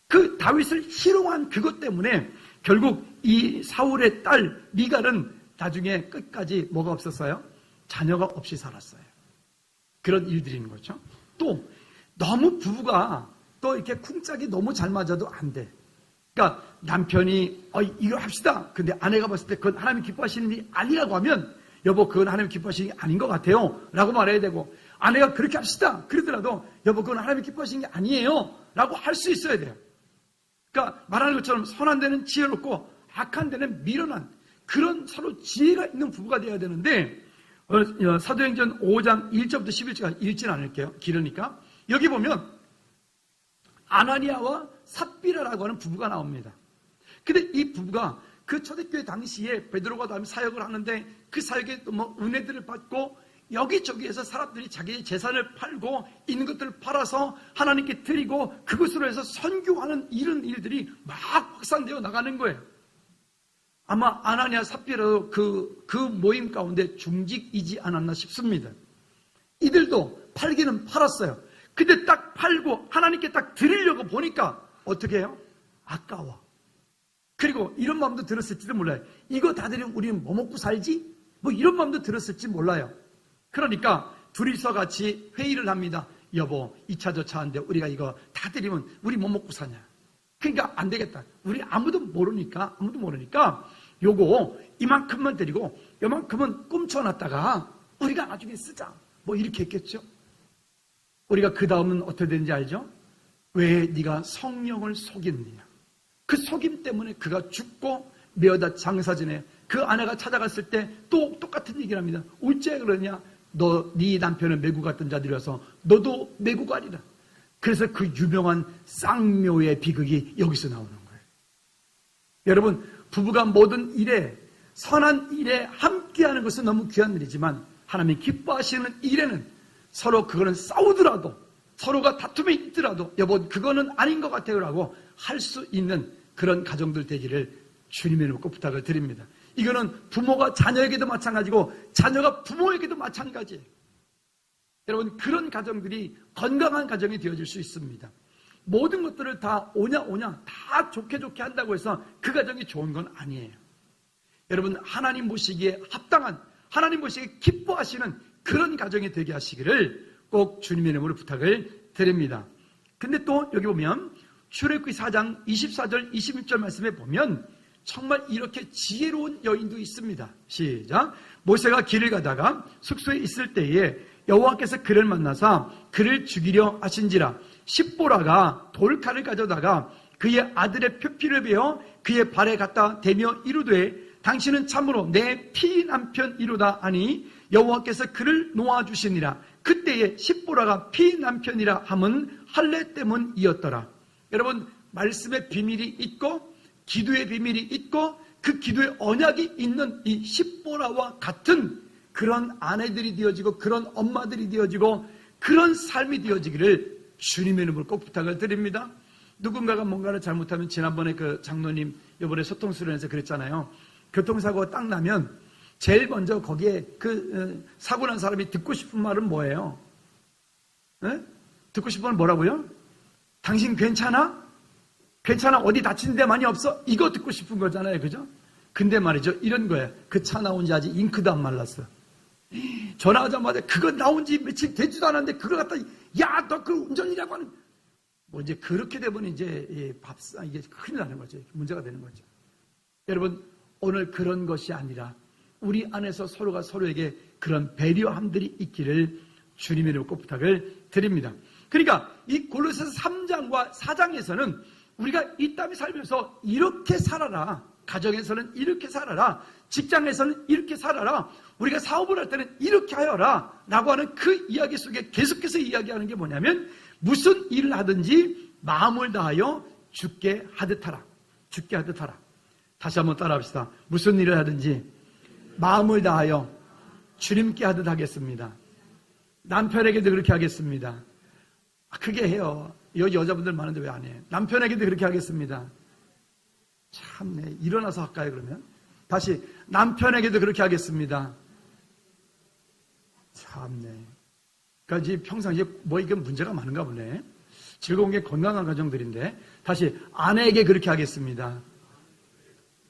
그 다윗을 희롱한 그것 때문에 결국 이 사울의 딸 미갈은 나중에 끝까지 뭐가 없었어요? 자녀가 없이 살았어요. 그런 일들이 있는 거죠. 또 너무 부부가 또 이렇게 쿵짝이 너무 잘 맞아도 안 돼. 그러니까 남편이 이거 합시다. 근데 아내가 봤을 때 그건 하나님 기뻐하시는 일이 아니라고 하면 여보 그건 하나님 기뻐하시는 게 아닌 것 같아요 라고 말해야 되고, 아내가 그렇게 합시다 그러더라도 여보 그건 하나님 기뻐하시는 게 아니에요 라고 할 수 있어야 돼요. 그러니까 말하는 것처럼 선한 데는 지혜롭고 악한 데는 미련한 그런 서로 지혜가 있는 부부가 되어야 되는데, 사도행전 5장 1절부터 11절까지 읽지는 않을게요. 길으니까. 여기 보면 아나니아와 삽비라라고 하는 부부가 나옵니다. 근데 이 부부가 그 초대교회 당시에 베드로가 다음에 사역을 하는데 그 사역에 또 뭐 은혜들을 받고 여기저기에서 사람들이 자기의 재산을 팔고 있는 것들을 팔아서 하나님께 드리고 그것으로 해서 선교하는 이런 일들이 막 확산되어 나가는 거예요. 아마 아나니아 삽비라도 그 모임 가운데 중직이지 않았나 싶습니다. 이들도 팔기는 팔았어요. 근데 딱 팔고 하나님께 딱 드리려고 보니까 어떻게 해요? 아까워. 그리고 이런 마음도 들었을지도 몰라요. 이거 다 드리면 우리는 뭐 먹고 살지? 뭐 이런 마음도 들었을지 몰라요. 그러니까 둘이서 같이 회의를 합니다. 여보 2차 저차 하는데 우리가 이거 다 드리면 우리 뭐 먹고 사냐? 그러니까 안 되겠다. 우리 아무도 모르니까 요거 이만큼만 드리고 요만큼은 꿈쳐놨다가 우리가 나중에 쓰자. 뭐 이렇게 했겠죠. 우리가 그 다음은 어떻게 되는지 알죠? 왜 네가 성령을 속였느냐. 그 속임 때문에 그가 죽고 메어다 장사지네. 그 아내가 찾아갔을 때 또 똑같은 얘기를 합니다. 어째 그러냐? 네 남편을 메고 갔던 자들이라서 너도 메고 가리라. 그래서 그 유명한 쌍묘의 비극이 여기서 나오는 거예요. 여러분, 부부가 모든 일에 선한 일에 함께하는 것은 너무 귀한 일이지만 하나님이 기뻐하시는 일에는 서로 그거는 싸우더라도 서로가 다툼이 있더라도 여보 그거는 아닌 것 같아요 라고 할 수 있는 그런 가정들 되기를 주님의 이름으로 꼭 부탁을 드립니다. 이거는 부모가 자녀에게도 마찬가지고 자녀가 부모에게도 마찬가지예요. 여러분, 그런 가정들이 건강한 가정이 되어질 수 있습니다. 모든 것들을 다 오냐 다 좋게 한다고 해서 그 가정이 좋은 건 아니에요. 여러분, 하나님 보시기에 합당한, 하나님 보시기에 기뻐하시는 그런 가정이 되게 하시기를 꼭 주님의 이름으로 부탁을 드립니다. 근데 또 여기 보면 출애굽기 4장 24절 26절 말씀에 보면 정말 이렇게 지혜로운 여인도 있습니다. 시작. 모세가 길을 가다가 숙소에 있을 때에 여호와께서 그를 만나사 그를 죽이려 하신지라. 십보라가 돌칼을 가져다가 그의 아들의 표피를 베어 그의 발에 갖다 대며 이르되 당신은 참으로 내 피남편이로다 하니 여호와께서 그를 놓아주시니라. 그때에 십보라가 피남편이라 함은 할례 때문이었더라. 여러분, 말씀의 비밀이 있고 기도의 비밀이 있고 그 기도의 언약이 있는 이 십보라와 같은 그런 아내들이 되어지고 그런 엄마들이 되어지고 그런 삶이 되어지기를 주님의 이름으로 꼭 부탁을 드립니다. 누군가가 뭔가를 잘못하면, 지난번에 그 장로님 이번에 소통수련회에서 그랬잖아요. 교통사고가 딱 나면 제일 먼저 거기에 사고 난 사람이 듣고 싶은 말은 뭐예요? 네? 듣고 싶은 말은 뭐라고요? 당신 괜찮아? 괜찮아? 어디 다친 데 많이 없어? 이거 듣고 싶은 거잖아요. 그죠? 근데 말이죠. 이런 거예요. 그 차 나온 지 아직 잉크도 안 말랐어. 전화하자마자 그거 나온 지 며칠 되지도 않았는데 그걸 갖다 야, 너 그 운전이라고 하는, 뭐 이제 그렇게 되면 이제 이게 큰일 나는 거죠. 문제가 되는 거죠. 여러분, 오늘 그런 것이 아니라 우리 안에서 서로가 서로에게 그런 배려함들이 있기를 주님의 이름으로 꼭 부탁을 드립니다. 그러니까 이 골로새서 3장과 4장에서는 우리가 이 땅에 살면서 이렇게 살아라. 가정에서는 이렇게 살아라. 직장에서는 이렇게 살아라. 우리가 사업을 할 때는 이렇게 하여라. 라고 하는 그 이야기 속에 계속해서 이야기하는 게 뭐냐면 무슨 일을 하든지 마음을 다하여 주께 하듯 하라. 주께 하듯 하라. 다시 한번 따라합시다. 무슨 일을 하든지 마음을 다하여 주님께 하듯 하겠습니다. 남편에게도 그렇게 하겠습니다. 그게 해요. 여기 여자분들 많은데 왜 안 해? 남편에게도 그렇게 하겠습니다. 참네. 일어나서 할까요, 그러면? 다시, 남편에게도 그렇게 하겠습니다. 참네. 그러니까 평상시에 뭐 이게 문제가 많은가 보네. 즐거운 게 건강한 가정들인데. 다시, 아내에게 그렇게 하겠습니다.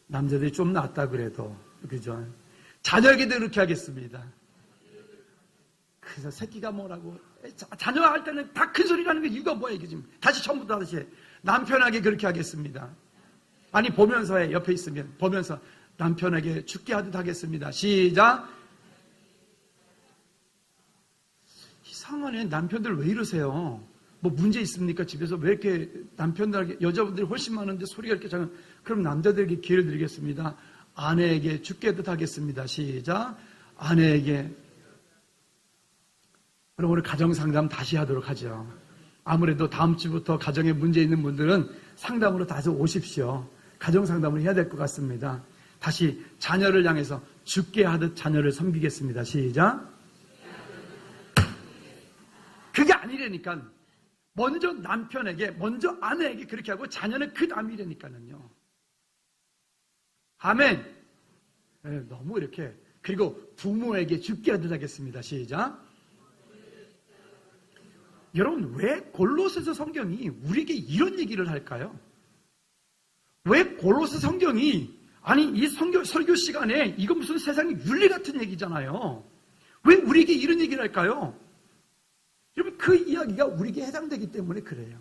남자들이 좀 낫다 그래도. 그죠? 자녀에게도 그렇게 하겠습니다. 그래서 새끼가 뭐라고. 자녀가 할 때는 다 큰 소리 나는 게 이유가 뭐야, 이게 지금. 다시 처음부터 다시 해. 남편에게 그렇게 하겠습니다. 아니, 보면서 해. 옆에 있으면. 보면서 남편에게 죽게 하듯 하겠습니다. 시작. 이상하네. 남편들 왜 이러세요? 뭐 문제 있습니까? 집에서 왜 이렇게 남편들에게, 여자분들이 훨씬 많은데 소리가 이렇게 작은. 그럼 남자들에게 기회를 드리겠습니다. 아내에게 죽게 하듯 하겠습니다. 시작. 아내에게. 그럼 우리 가정상담 다시 하도록 하죠. 아무래도 다음 주부터 가정에 문제 있는 분들은 상담으로 다시 오십시오. 가정상담을 해야 될 것 같습니다. 다시 자녀를 향해서 죽게 하듯 자녀를 섬기겠습니다. 시작. 그게 아니라니까. 먼저 남편에게, 먼저 아내에게 그렇게 하고 자녀는 그 다음이라니까요. 아멘. 네, 너무 이렇게. 그리고 부모에게 죽게 하듯 하겠습니다. 시작. 여러분, 왜 골로새서 성경이 우리에게 이런 얘기를 할까요? 왜 골로새 성경이, 아니 이 설교 시간에 이거 무슨 세상의 윤리 같은 얘기잖아요. 왜 우리에게 이런 얘기를 할까요? 여러분, 그 이야기가 우리에게 해당되기 때문에 그래요.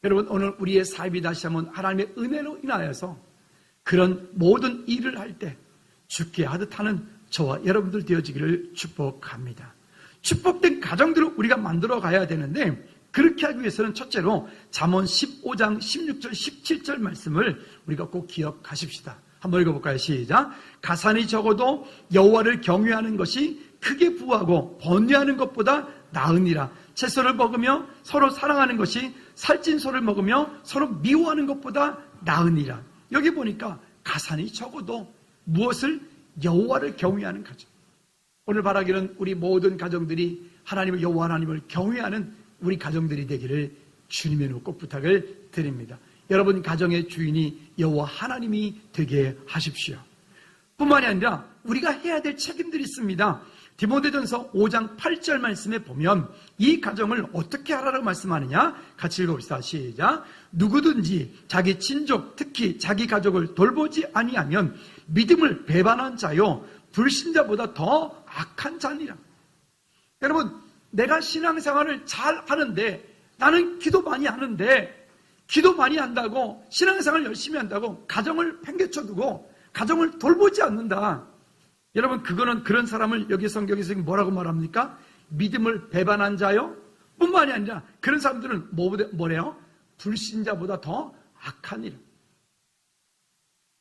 여러분, 오늘 우리의 삶이 다시 한번 하나님의 은혜로 인하여서 그런 모든 일을 할 때 죽게 하듯 하는 저와 여러분들 되어지기를 축복합니다. 축복된 가정들을 우리가 만들어 가야 되는데, 그렇게 하기 위해서는 첫째로 잠언 15장 16절 17절 말씀을 우리가 꼭 기억하십시다. 한번 읽어볼까요? 시작. 가산이 적어도 여호와를 경외하는 것이 크게 부하고 번뇌하는 것보다 나으니라. 채소를 먹으며 서로 사랑하는 것이 살찐 소를 먹으며 서로 미워하는 것보다 나으니라. 여기 보니까 가산이 적어도 무엇을? 여호와를 경외하는 가정. 오늘 바라기는 우리 모든 가정들이 하나님을, 여호와 하나님을 경외하는 우리 가정들이 되기를 주님의 이름으로 꼭 부탁을 드립니다. 여러분 가정의 주인이 여호와 하나님이 되게 하십시오. 뿐만이 아니라 우리가 해야 될 책임들이 있습니다. 디모데전서 5장 8절 말씀에 보면 이 가정을 어떻게 하라고 말씀하느냐? 같이 읽어봅시다. 시작. 누구든지 자기 친족, 특히 자기 가족을 돌보지 아니하면 믿음을 배반한 자요 불신자보다 더 악한 자니라. 여러분, 내가 신앙생활을 잘 하는데, 나는 기도 많이 하는데, 기도 많이 한다고, 신앙생활 열심히 한다고 가정을 팽개쳐두고 가정을 돌보지 않는다. 여러분, 그거는 그런 사람을 여기 성경에서 뭐라고 말합니까? 믿음을 배반한 자요? 뿐만이 아니라 그런 사람들은 뭐래요? 불신자보다 더 악하니라.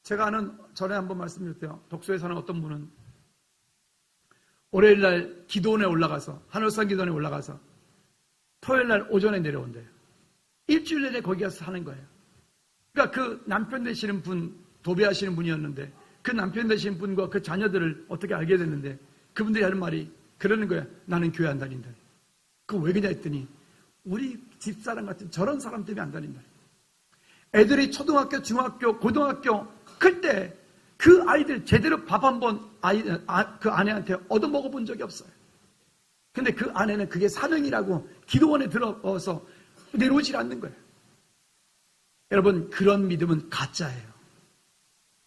제가 아는, 전에 한번 말씀드렸대요. 독서에 사는 어떤 분은 월요일날 기도원에 올라가서, 하늘산 기도원에 올라가서 토요일날 오전에 내려온대요. 일주일 내내 거기 가서 사는 거예요. 그러니까 그 남편 되시는 분, 도배하시는 분이었는데 그 남편 되시는 분과 그 자녀들을 어떻게 알게 됐는데 그분들이 하는 말이 그러는 거야. 나는 교회 안 다닌다. 그거 왜 그냐 했더니 우리 집사람 같은 저런 사람 때문에 안 다닌다. 애들이 초등학교, 중학교, 고등학교 클 때 그 아이들 제대로 밥 한 번 그 아내한테 얻어먹어 본 적이 없어요. 근데 그 아내는 그게 사명이라고 기도원에 들어서 내려오질 않는 거예요. 여러분, 그런 믿음은 가짜예요.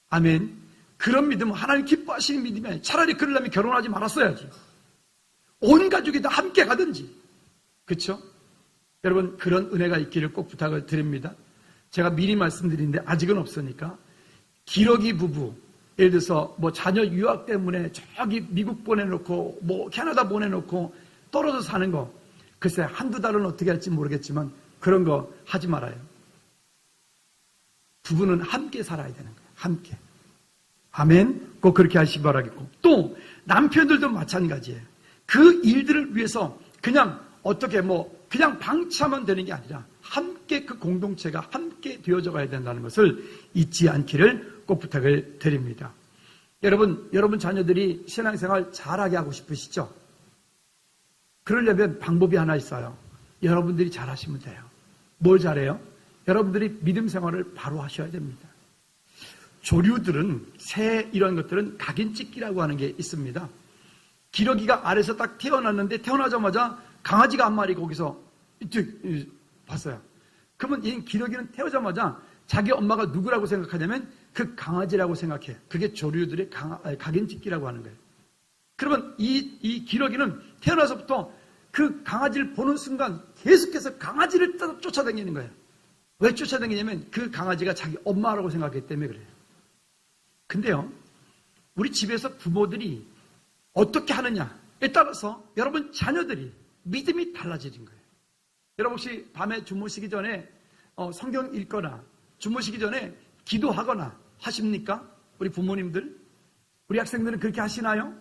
아멘. 그런 믿음은 하나님 기뻐하시는 믿음이 아니에요. 차라리 그러려면 결혼하지 말았어야지. 온 가족이 다 함께 가든지. 그렇죠? 여러분, 그런 은혜가 있기를 꼭 부탁을 드립니다. 제가 미리 말씀드리는데 아직은 없으니까 기러기 부부, 예를 들어서 뭐 자녀 유학 때문에 저기 미국 보내놓고 뭐 캐나다 보내놓고 떨어져 사는 거, 글쎄 한두 달은 어떻게 할지 모르겠지만 그런 거 하지 말아요. 부부는 함께 살아야 되는 거예요. 함께. 아멘. 꼭 그렇게 하시기 바라겠고, 또 남편들도 마찬가지예요. 그 일들을 위해서 그냥 어떻게 그냥 방치하면 되는 게 아니라 함께 그 공동체가 함께 되어져 가야 된다는 것을 잊지 않기를 꼭 부탁을 드립니다. 여러분 자녀들이 신앙생활 잘하게 하고 싶으시죠? 그러려면 방법이 하나 있어요. 여러분들이 잘하시면 돼요. 뭘 잘해요? 여러분들이 믿음 생활을 바로 하셔야 됩니다. 조류들은, 새 이런 것들은 각인 찍기라고 하는 게 있습니다. 기러기가 알에서 딱 태어났는데 태어나자마자 강아지가 한 마리 거기서 봤어요. 그러면 이 기러기는 태어나자마자 자기 엄마가 누구라고 생각하냐면 그 강아지라고 생각해. 그게 조류들의 각인 찍기라고 하는 거예요. 그러면 이 기러기는 태어나서부터 그 강아지를 보는 순간 계속해서 강아지를 쫓아다니는 거예요. 왜 쫓아다니냐면 그 강아지가 자기 엄마라고 생각했기 때문에 그래요. 근데요, 우리 집에서 부모들이 어떻게 하느냐에 따라서 여러분 자녀들이 믿음이 달라지는 거예요. 여러분 혹시 밤에 주무시기 전에 성경 읽거나 주무시기 전에 기도하거나 하십니까? 우리 부모님들? 우리 학생들은 그렇게 하시나요?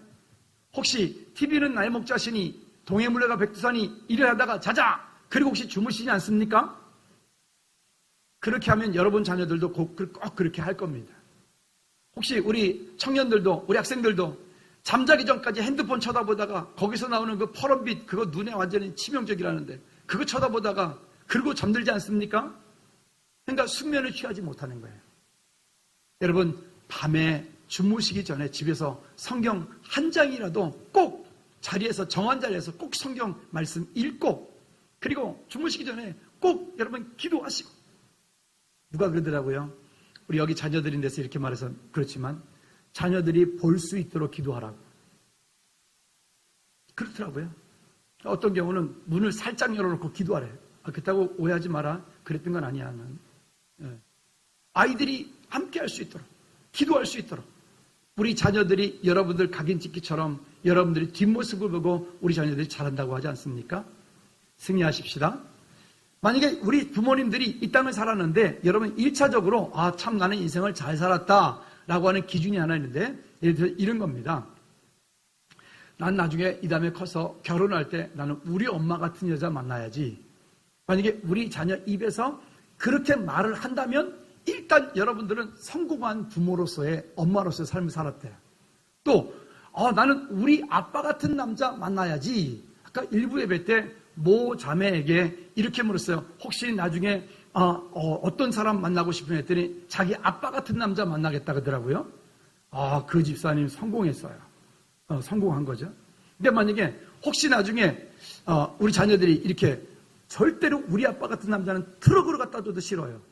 혹시 TV는 나의 목자시니 동해물레가 백두산이 일하다가 자자! 그리고 혹시 주무시지 않습니까? 그렇게 하면 여러분 자녀들도 꼭 그렇게 할 겁니다. 혹시 우리 청년들도, 우리 학생들도 잠자기 전까지 핸드폰 쳐다보다가 거기서 나오는 그 퍼런빛, 그거 눈에 완전히 치명적이라는데 그거 쳐다보다가 그러고 잠들지 않습니까? 그러니까 숙면을 취하지 못하는 거예요. 여러분, 밤에 주무시기 전에 집에서 성경 한 장이라도 꼭 자리에서, 정한 자리에서 꼭 성경 말씀 읽고, 그리고 주무시기 전에 꼭 여러분 기도하시고. 누가 그러더라고요. 우리 여기 자녀들인 데서 이렇게 말해서 그렇지만 자녀들이 볼 수 있도록 기도하라고. 그렇더라고요. 어떤 경우는 문을 살짝 열어놓고 기도하래요. 그렇다고 오해하지 마라. 그랬던 건 아니야. 아이들이 함께 할 수 있도록, 기도할 수 있도록. 우리 자녀들이 여러분들 각인 찍기처럼 여러분들이 뒷모습을 보고 우리 자녀들이 잘한다고 하지 않습니까? 승리하십시다. 만약에 우리 부모님들이 이 땅을 살았는데 여러분 1차적으로 참 나는 인생을 잘 살았다 라고 하는 기준이 하나 있는데, 예를 들어 이런 겁니다. 난 나중에 이 다음에 커서 결혼할 때 나는 우리 엄마 같은 여자 만나야지. 만약에 우리 자녀 입에서 그렇게 말을 한다면 일단 여러분들은 성공한 부모로서의, 엄마로서의 삶을 살았대요. 또 나는 우리 아빠 같은 남자 만나야지. 아까 일부 예배 때 모 자매에게 이렇게 물었어요. 혹시 나중에 어떤 사람 만나고 싶으면 했더니 자기 아빠 같은 남자 만나겠다 그러더라고요. 그 집사님 성공했어요. 성공한 거죠. 근데 만약에 혹시 나중에 우리 자녀들이 이렇게 절대로 우리 아빠 같은 남자는 트럭으로 갖다 줘도 싫어요.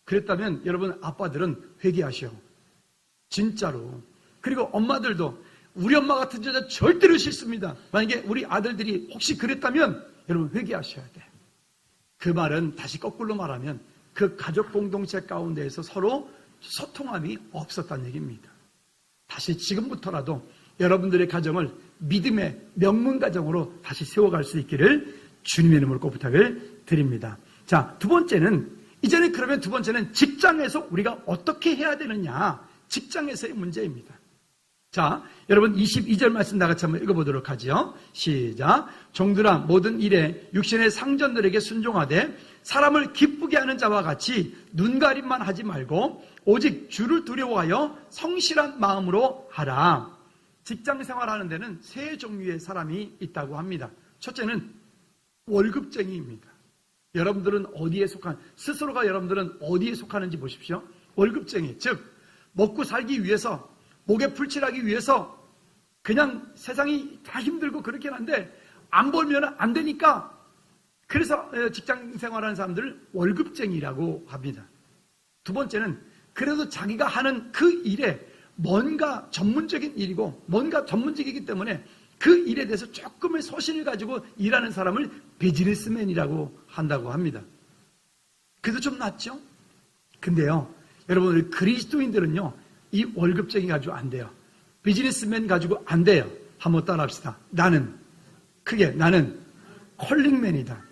그랬다면 여러분 아빠들은 회개하시오. 진짜로. 그리고 엄마들도 우리 엄마 같은 여자 절대로 싫습니다. 만약에 우리 아들들이 혹시 그랬다면 여러분 회개하셔야 돼요. 그 말은 다시 거꾸로 말하면 그 가족 공동체 가운데에서 서로 소통함이 없었다는 얘기입니다. 다시 지금부터라도 여러분들의 가정을 믿음의 명문 가정으로 다시 세워갈 수 있기를 주님의 이름으로 꼭 부탁을 드립니다. 자, 두 번째는 직장에서 우리가 어떻게 해야 되느냐, 직장에서의 문제입니다. 자, 여러분 22절 말씀 나같이 한번 읽어보도록 하죠. 시작. 종들아 모든 일에 육신의 상전들에게 순종하되 사람을 기쁘게 하는 자와 같이 눈가림만 하지 말고 오직 주를 두려워하여 성실한 마음으로 하라. 직장 생활하는 데는 세 종류의 사람이 있다고 합니다. 첫째는 월급쟁이입니다. 여러분들은 스스로가 여러분들은 어디에 속하는지 보십시오. 월급쟁이, 즉 먹고 살기 위해서, 목에 풀칠하기 위해서 그냥 세상이 다 힘들고 그렇긴 한데 안 벌면 안 되니까, 그래서 직장 생활하는 사람들을 월급쟁이라고 합니다. 두 번째는 그래도 자기가 하는 그 일에 뭔가 전문적인 일이고 뭔가 전문직이기 때문에 그 일에 대해서 조금의 소신을 가지고 일하는 사람을 비즈니스맨이라고 한다고 합니다. 그래도 좀 낫죠? 근데요, 여러분 우리 그리스도인들은요, 이 월급쟁이 가지고 안 돼요. 비즈니스맨 가지고 안 돼요. 한번 따라합시다. 나는 컬링맨이다.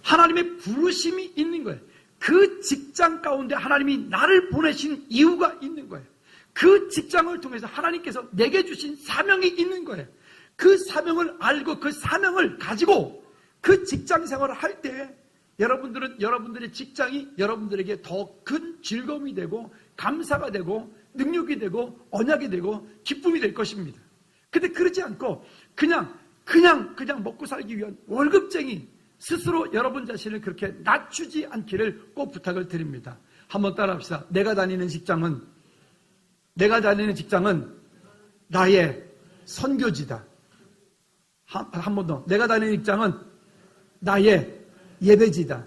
하나님의 부르심이 있는 거예요. 그 직장 가운데 하나님이 나를 보내신 이유가 있는 거예요. 그 직장을 통해서 하나님께서 내게 주신 사명이 있는 거예요. 그 사명을 알고 그 사명을 가지고 그 직장 생활을 할 때 여러분들은 여러분들의 직장이 여러분들에게 더 큰 즐거움이 되고 감사가 되고 능력이 되고 언약이 되고 기쁨이 될 것입니다. 근데 그러지 않고 그냥 먹고 살기 위한 월급쟁이 스스로 여러분 자신을 그렇게 낮추지 않기를 꼭 부탁을 드립니다. 한번 따라합시다. 내가 다니는 직장은 나의 선교지다. 한 번 더. 내가 다니는 직장은 나의 예배지다.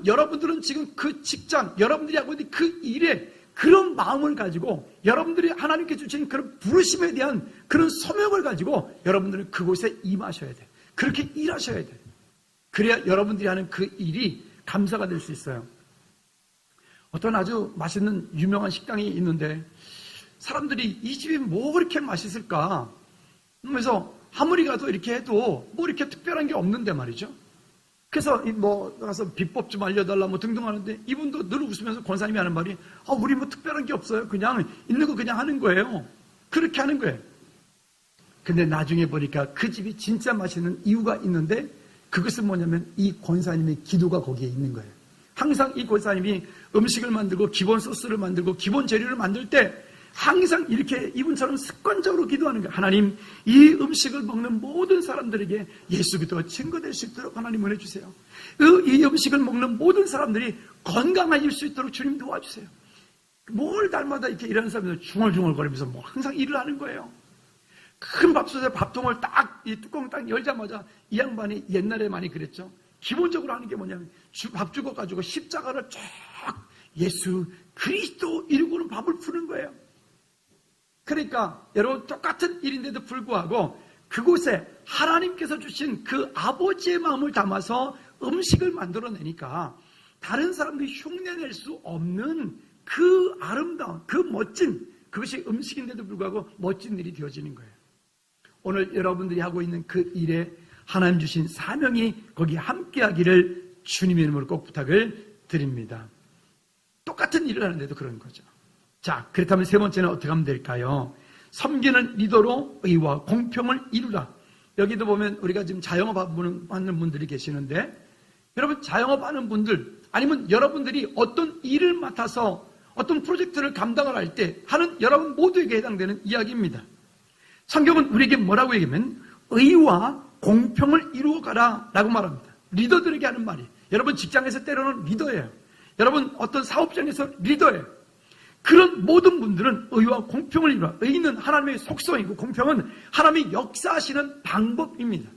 여러분들은 지금 그 직장, 여러분들이 하고 있는 그 일에 그런 마음을 가지고 여러분들이 하나님께 주신 그런 부르심에 대한 그런 소명을 가지고 여러분들은 그곳에 임하셔야 돼요. 그렇게 일하셔야 돼요. 그래야 여러분들이 하는 그 일이 감사가 될 수 있어요. 어떤 아주 맛있는 유명한 식당이 있는데 사람들이 이 집이 뭐 그렇게 맛있을까? 그래서 아무리 가도 이렇게 해도 뭐 이렇게 특별한 게 없는데 말이죠. 그래서 뭐 가서 비법 좀 알려달라 뭐 등등 하는데 이분도 늘 웃으면서 권사님이 하는 말이 우리 뭐 특별한 게 없어요. 그냥 있는 거 그냥 하는 거예요. 그렇게 하는 거예요. 근데 나중에 보니까 그 집이 진짜 맛있는 이유가 있는데 그것은 뭐냐면 이 권사님의 기도가 거기에 있는 거예요. 항상 이 권사님이 음식을 만들고 기본 소스를 만들고 기본 재료를 만들 때 항상 이렇게 이분처럼 습관적으로 기도하는 거예요. 하나님, 이 음식을 먹는 모든 사람들에게 예수 그리스도가 증거될 수 있도록 하나님 은혜 주세요. 이 음식을 먹는 모든 사람들이 건강해질 수 있도록 주님 도와주세요. 뭘 날마다 이렇게 일하는 사람들 중얼중얼거리면서 뭐 항상 일을 하는 거예요. 큰 밥솥에 밥통을 이 뚜껑 딱 열자마자 이 양반이 옛날에 많이 그랬죠. 기본적으로 하는 게 뭐냐면 밥 죽어가지고 십자가를 쫙 예수 그리스도 이루고는 밥을 푸는 거예요. 그러니까 여러분 똑같은 일인데도 불구하고 그곳에 하나님께서 주신 그 아버지의 마음을 담아서 음식을 만들어내니까 다른 사람들이 흉내낼 수 없는 그 아름다운 그 멋진 그것이 음식인데도 불구하고 멋진 일이 되어지는 거예요. 오늘 여러분들이 하고 있는 그 일에 하나님 주신 사명이 거기에 함께하기를 주님의 이름으로 꼭 부탁을 드립니다. 똑같은 일을 하는데도 그런 거죠. 자, 그렇다면 세 번째는 어떻게 하면 될까요? 섬기는 리더로 의와 공평을 이루라. 여기도 보면 우리가 지금 자영업 하는 분들이 계시는데 여러분 자영업 하는 분들 아니면 여러분들이 어떤 일을 맡아서 어떤 프로젝트를 감당을 할 때 하는 여러분 모두에게 해당되는 이야기입니다. 성경은 우리에게 뭐라고 얘기하면 의와 공평을 이루어가라 라고 말합니다. 리더들에게 하는 말이에요. 여러분 직장에서 때로는 리더예요. 여러분 어떤 사업장에서 리더예요. 그런 모든 분들은 의와 공평을 이루라. 의는 하나님의 속성이고 공평은 하나님의 역사하시는 방법입니다.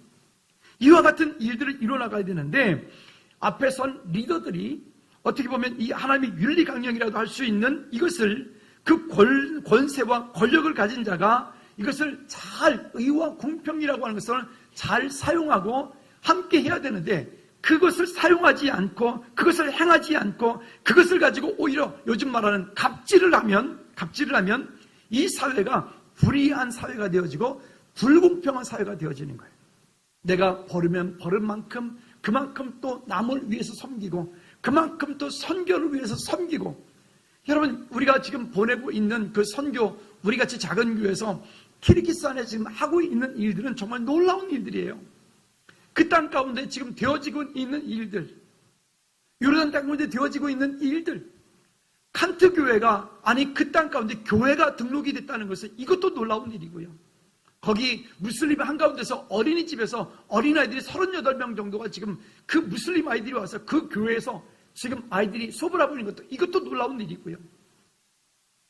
이와 같은 일들을 이루어나가야 되는데 앞에 선 리더들이 어떻게 보면 이 하나님의 윤리 강령이라도 할 수 있는 이것을 그 권세와 권력을 가진 자가 이것을 잘 의와 공평이라고 하는 것을 잘 사용하고 함께 해야 되는데 그것을 사용하지 않고 그것을 행하지 않고 그것을 가지고 오히려 요즘 말하는 갑질을 하면 이 사회가 불의한 사회가 되어지고 불공평한 사회가 되어지는 거예요. 내가 벌으면 벌은 만큼 그만큼 또 남을 위해서 섬기고 그만큼 또 선교를 위해서 섬기고 여러분 우리가 지금 보내고 있는 그 선교 우리같이 작은 교회에서 키르기스탄에 지금 하고 있는 일들은 정말 놀라운 일들이에요. 그 땅 가운데 지금 되어지고 있는 일들, 요르단 땅 가운데 되어지고 있는 일들, 칸트 교회가 아니 그 땅 가운데 교회가 등록이 됐다는 것은 이것도 놀라운 일이고요. 거기 무슬림 한가운데서 어린이집에서 어린아이들이 38명 정도가 지금 그 무슬림 아이들이 와서 그 교회에서 지금 아이들이 수업을 하고 있는 것도 이것도 놀라운 일이고요.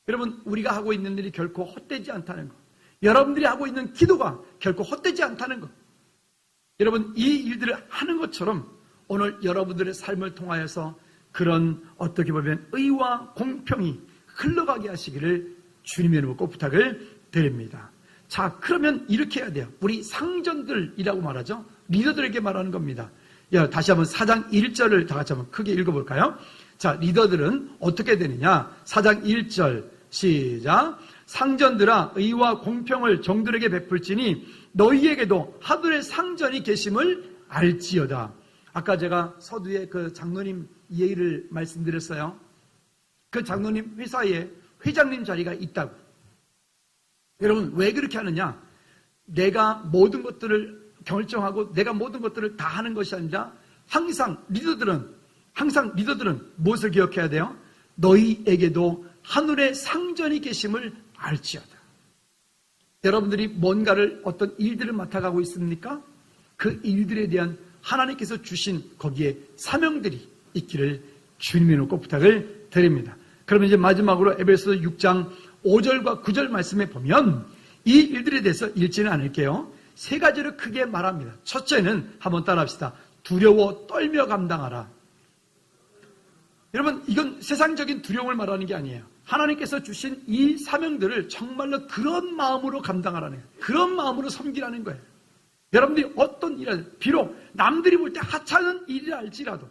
여러분 우리가 하고 있는 일이 결코 헛되지 않다는 것, 여러분들이 하고 있는 기도가 결코 헛되지 않다는 것, 여러분 이 일들을 하는 것처럼 오늘 여러분들의 삶을 통하여서 그런 어떻게 보면 의와 공평이 흘러가게 하시기를 주님의 이름으로 꼭 부탁을 드립니다. 자, 그러면 이렇게 해야 돼요. 우리 상전들이라고 말하죠. 리더들에게 말하는 겁니다. 다시 한번 4장 1절을 다 같이 한번 크게 읽어볼까요? 자, 리더들은 어떻게 되느냐? 4장 1절 시작. 상전들아 의와 공평을 종들에게 베풀지니 너희에게도 하늘의 상전이 계심을 알지어다. 아까 제가 서두에 그 장로님 예의를 말씀드렸어요. 그 장로님 회사에 회장님 자리가 있다고. 여러분 왜 그렇게 하느냐? 내가 모든 것들을 결정하고 내가 모든 것들을 다 하는 것이 아니라 항상 리더들은 무엇을 기억해야 돼요? 너희에게도 하늘의 상전이 계심을 알지어다. 여러분들이 뭔가를 어떤 일들을 맡아가고 있습니까? 그 일들에 대한 하나님께서 주신 거기에 사명들이 있기를 주님의 이름으로 꼭 부탁을 드립니다. 그러면 이제 마지막으로 에베소서 6장 5절과 9절 말씀에 보면 이 일들에 대해서 읽지는 않을게요. 세 가지를 크게 말합니다. 첫째는 한번 따라합시다. 두려워 떨며 감당하라. 여러분 이건 세상적인 두려움을 말하는 게 아니에요. 하나님께서 주신 이 사명들을 정말로 그런 마음으로 감당하라는 거예요. 그런 마음으로 섬기라는 거예요. 여러분들이 어떤 일을 비록 남들이 볼 때 하찮은 일이라 할지라도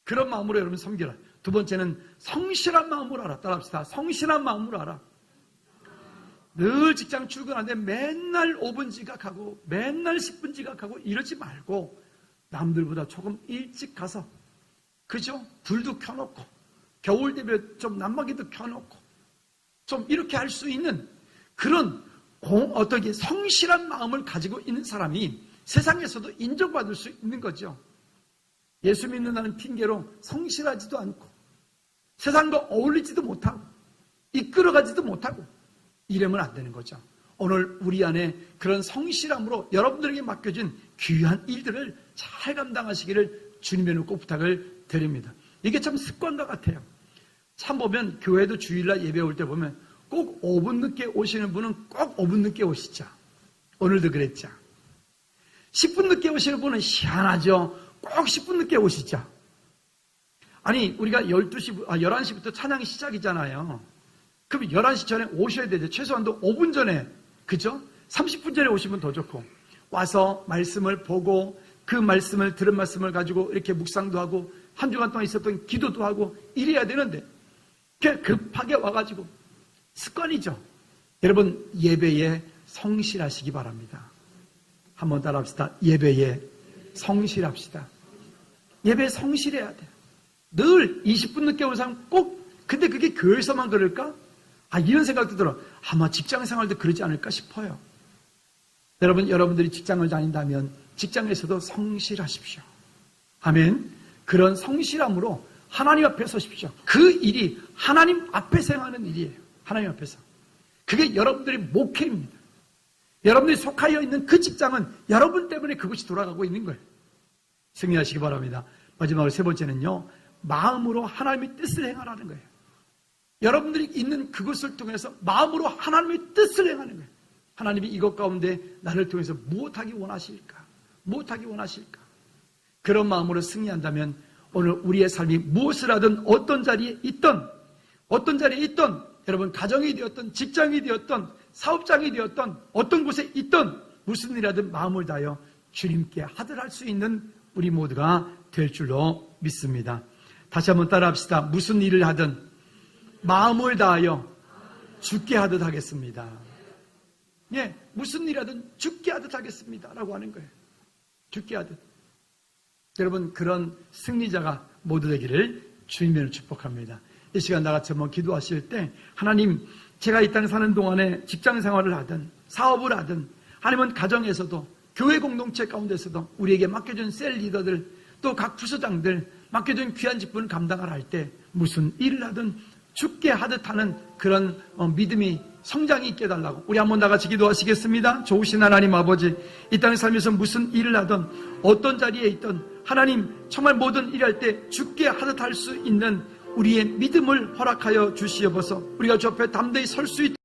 그런 마음으로 여러분 섬기라. 두 번째는 성실한 마음으로 알아. 따라합시다. 성실한 마음으로 알아. 늘 직장 출근하는데 맨날 5분 지각하고 맨날 10분 지각하고 이러지 말고 남들보다 조금 일찍 가서 그죠? 불도 켜놓고 겨울 되면 좀 난방기도 켜놓고 좀 이렇게 할 수 있는 그런 어떻게 성실한 마음을 가지고 있는 사람이 세상에서도 인정받을 수 있는 거죠. 예수 믿는다는 핑계로 성실하지도 않고 세상과 어울리지도 못하고 이끌어가지도 못하고 이러면 안 되는 거죠. 오늘 우리 안에 그런 성실함으로 여러분들에게 맡겨진 귀한 일들을 잘 감당하시기를 주님의 이름으로 꼭 부탁을 드립니다. 이게 참 습관과 같아요. 참 보면 교회도 주일날 예배 올 때 보면 꼭 5분 늦게 오시는 분은 꼭 5분 늦게 오시죠. 오늘도 그랬죠. 10분 늦게 오시는 분은 희한하죠. 꼭 10분 늦게 오시죠. 아니 우리가 11시부터 찬양이 시작이잖아요. 그럼 11시 전에 오셔야 되죠. 최소한도 5분 전에, 그죠? 30분 전에 오시면 더 좋고 와서 말씀을 보고 그 말씀을 들은 말씀을 가지고 이렇게 묵상도 하고 한 주간 동안 있었던 기도도 하고 이래야 되는데 그냥 급하게 와가지고 습관이죠. 여러분 예배에 성실하시기 바랍니다. 한번 따라합시다. 예배에 성실합시다. 예배에 성실해야 돼요. 늘 20분 늦게 온 사람 꼭 근데 그게 교회에서만 그럴까? 이런 생각도 들어. 아마 직장 생활도 그러지 않을까 싶어요. 여러분들이 직장을 다닌다면 직장에서도 성실하십시오. 아멘. 그런 성실함으로 하나님 앞에 서십시오. 그 일이 하나님 앞에서 행하는 일이에요. 하나님 앞에서. 그게 여러분들의 목회입니다. 여러분들이 속하여 있는 그 직장은 여러분 때문에 그것이 돌아가고 있는 거예요. 승리하시기 바랍니다. 마지막으로 세 번째는요. 마음으로 하나님의 뜻을 행하라는 거예요. 여러분들이 있는 그것을 통해서 마음으로 하나님의 뜻을 행하는 거예요. 하나님이 이것 가운데 나를 통해서 무엇하기 원하실까? 무엇하기 원하실까? 그런 마음으로 승리한다면 오늘 우리의 삶이 무엇을 하든 어떤 자리에 있든 여러분 가정이 되었든 직장이 되었든 사업장이 되었든 어떤 곳에 있든 무슨 일하든 마음을 다하여 주님께 하들할 수 있는 우리 모두가 될 줄로 믿습니다. 다시 한번 따라합시다. 무슨 일을 하든 마음을 다하여 죽게 하듯 하겠습니다. 예, 무슨 일하든 죽게 하듯 하겠습니다 라고 하는 거예요. 죽게 하듯. 여러분 그런 승리자가 모두 되기를 주님으로 축복합니다. 이 시간 나같이 한번 기도하실 때 하나님 제가 이 땅 사는 동안에 직장 생활을 하든 사업을 하든 아니면 가정에서도 교회 공동체 가운데서도 우리에게 맡겨준 셀 리더들 또 각 부서장들 맡겨준 귀한 직분을 감당을 할 때 무슨 일을 하든 죽게 하듯 하는 그런 믿음이 성장이 있게 해달라고 우리 한번 나같이 기도하시겠습니다. 좋으신 하나님 아버지 이 땅에 살면서 무슨 일을 하든 어떤 자리에 있든 하나님 정말 모든 일할 때 죽게 하듯 할 수 있는 우리의 믿음을 허락하여 주시옵소서. 우리가 주 앞에 담대히 설 수 있도록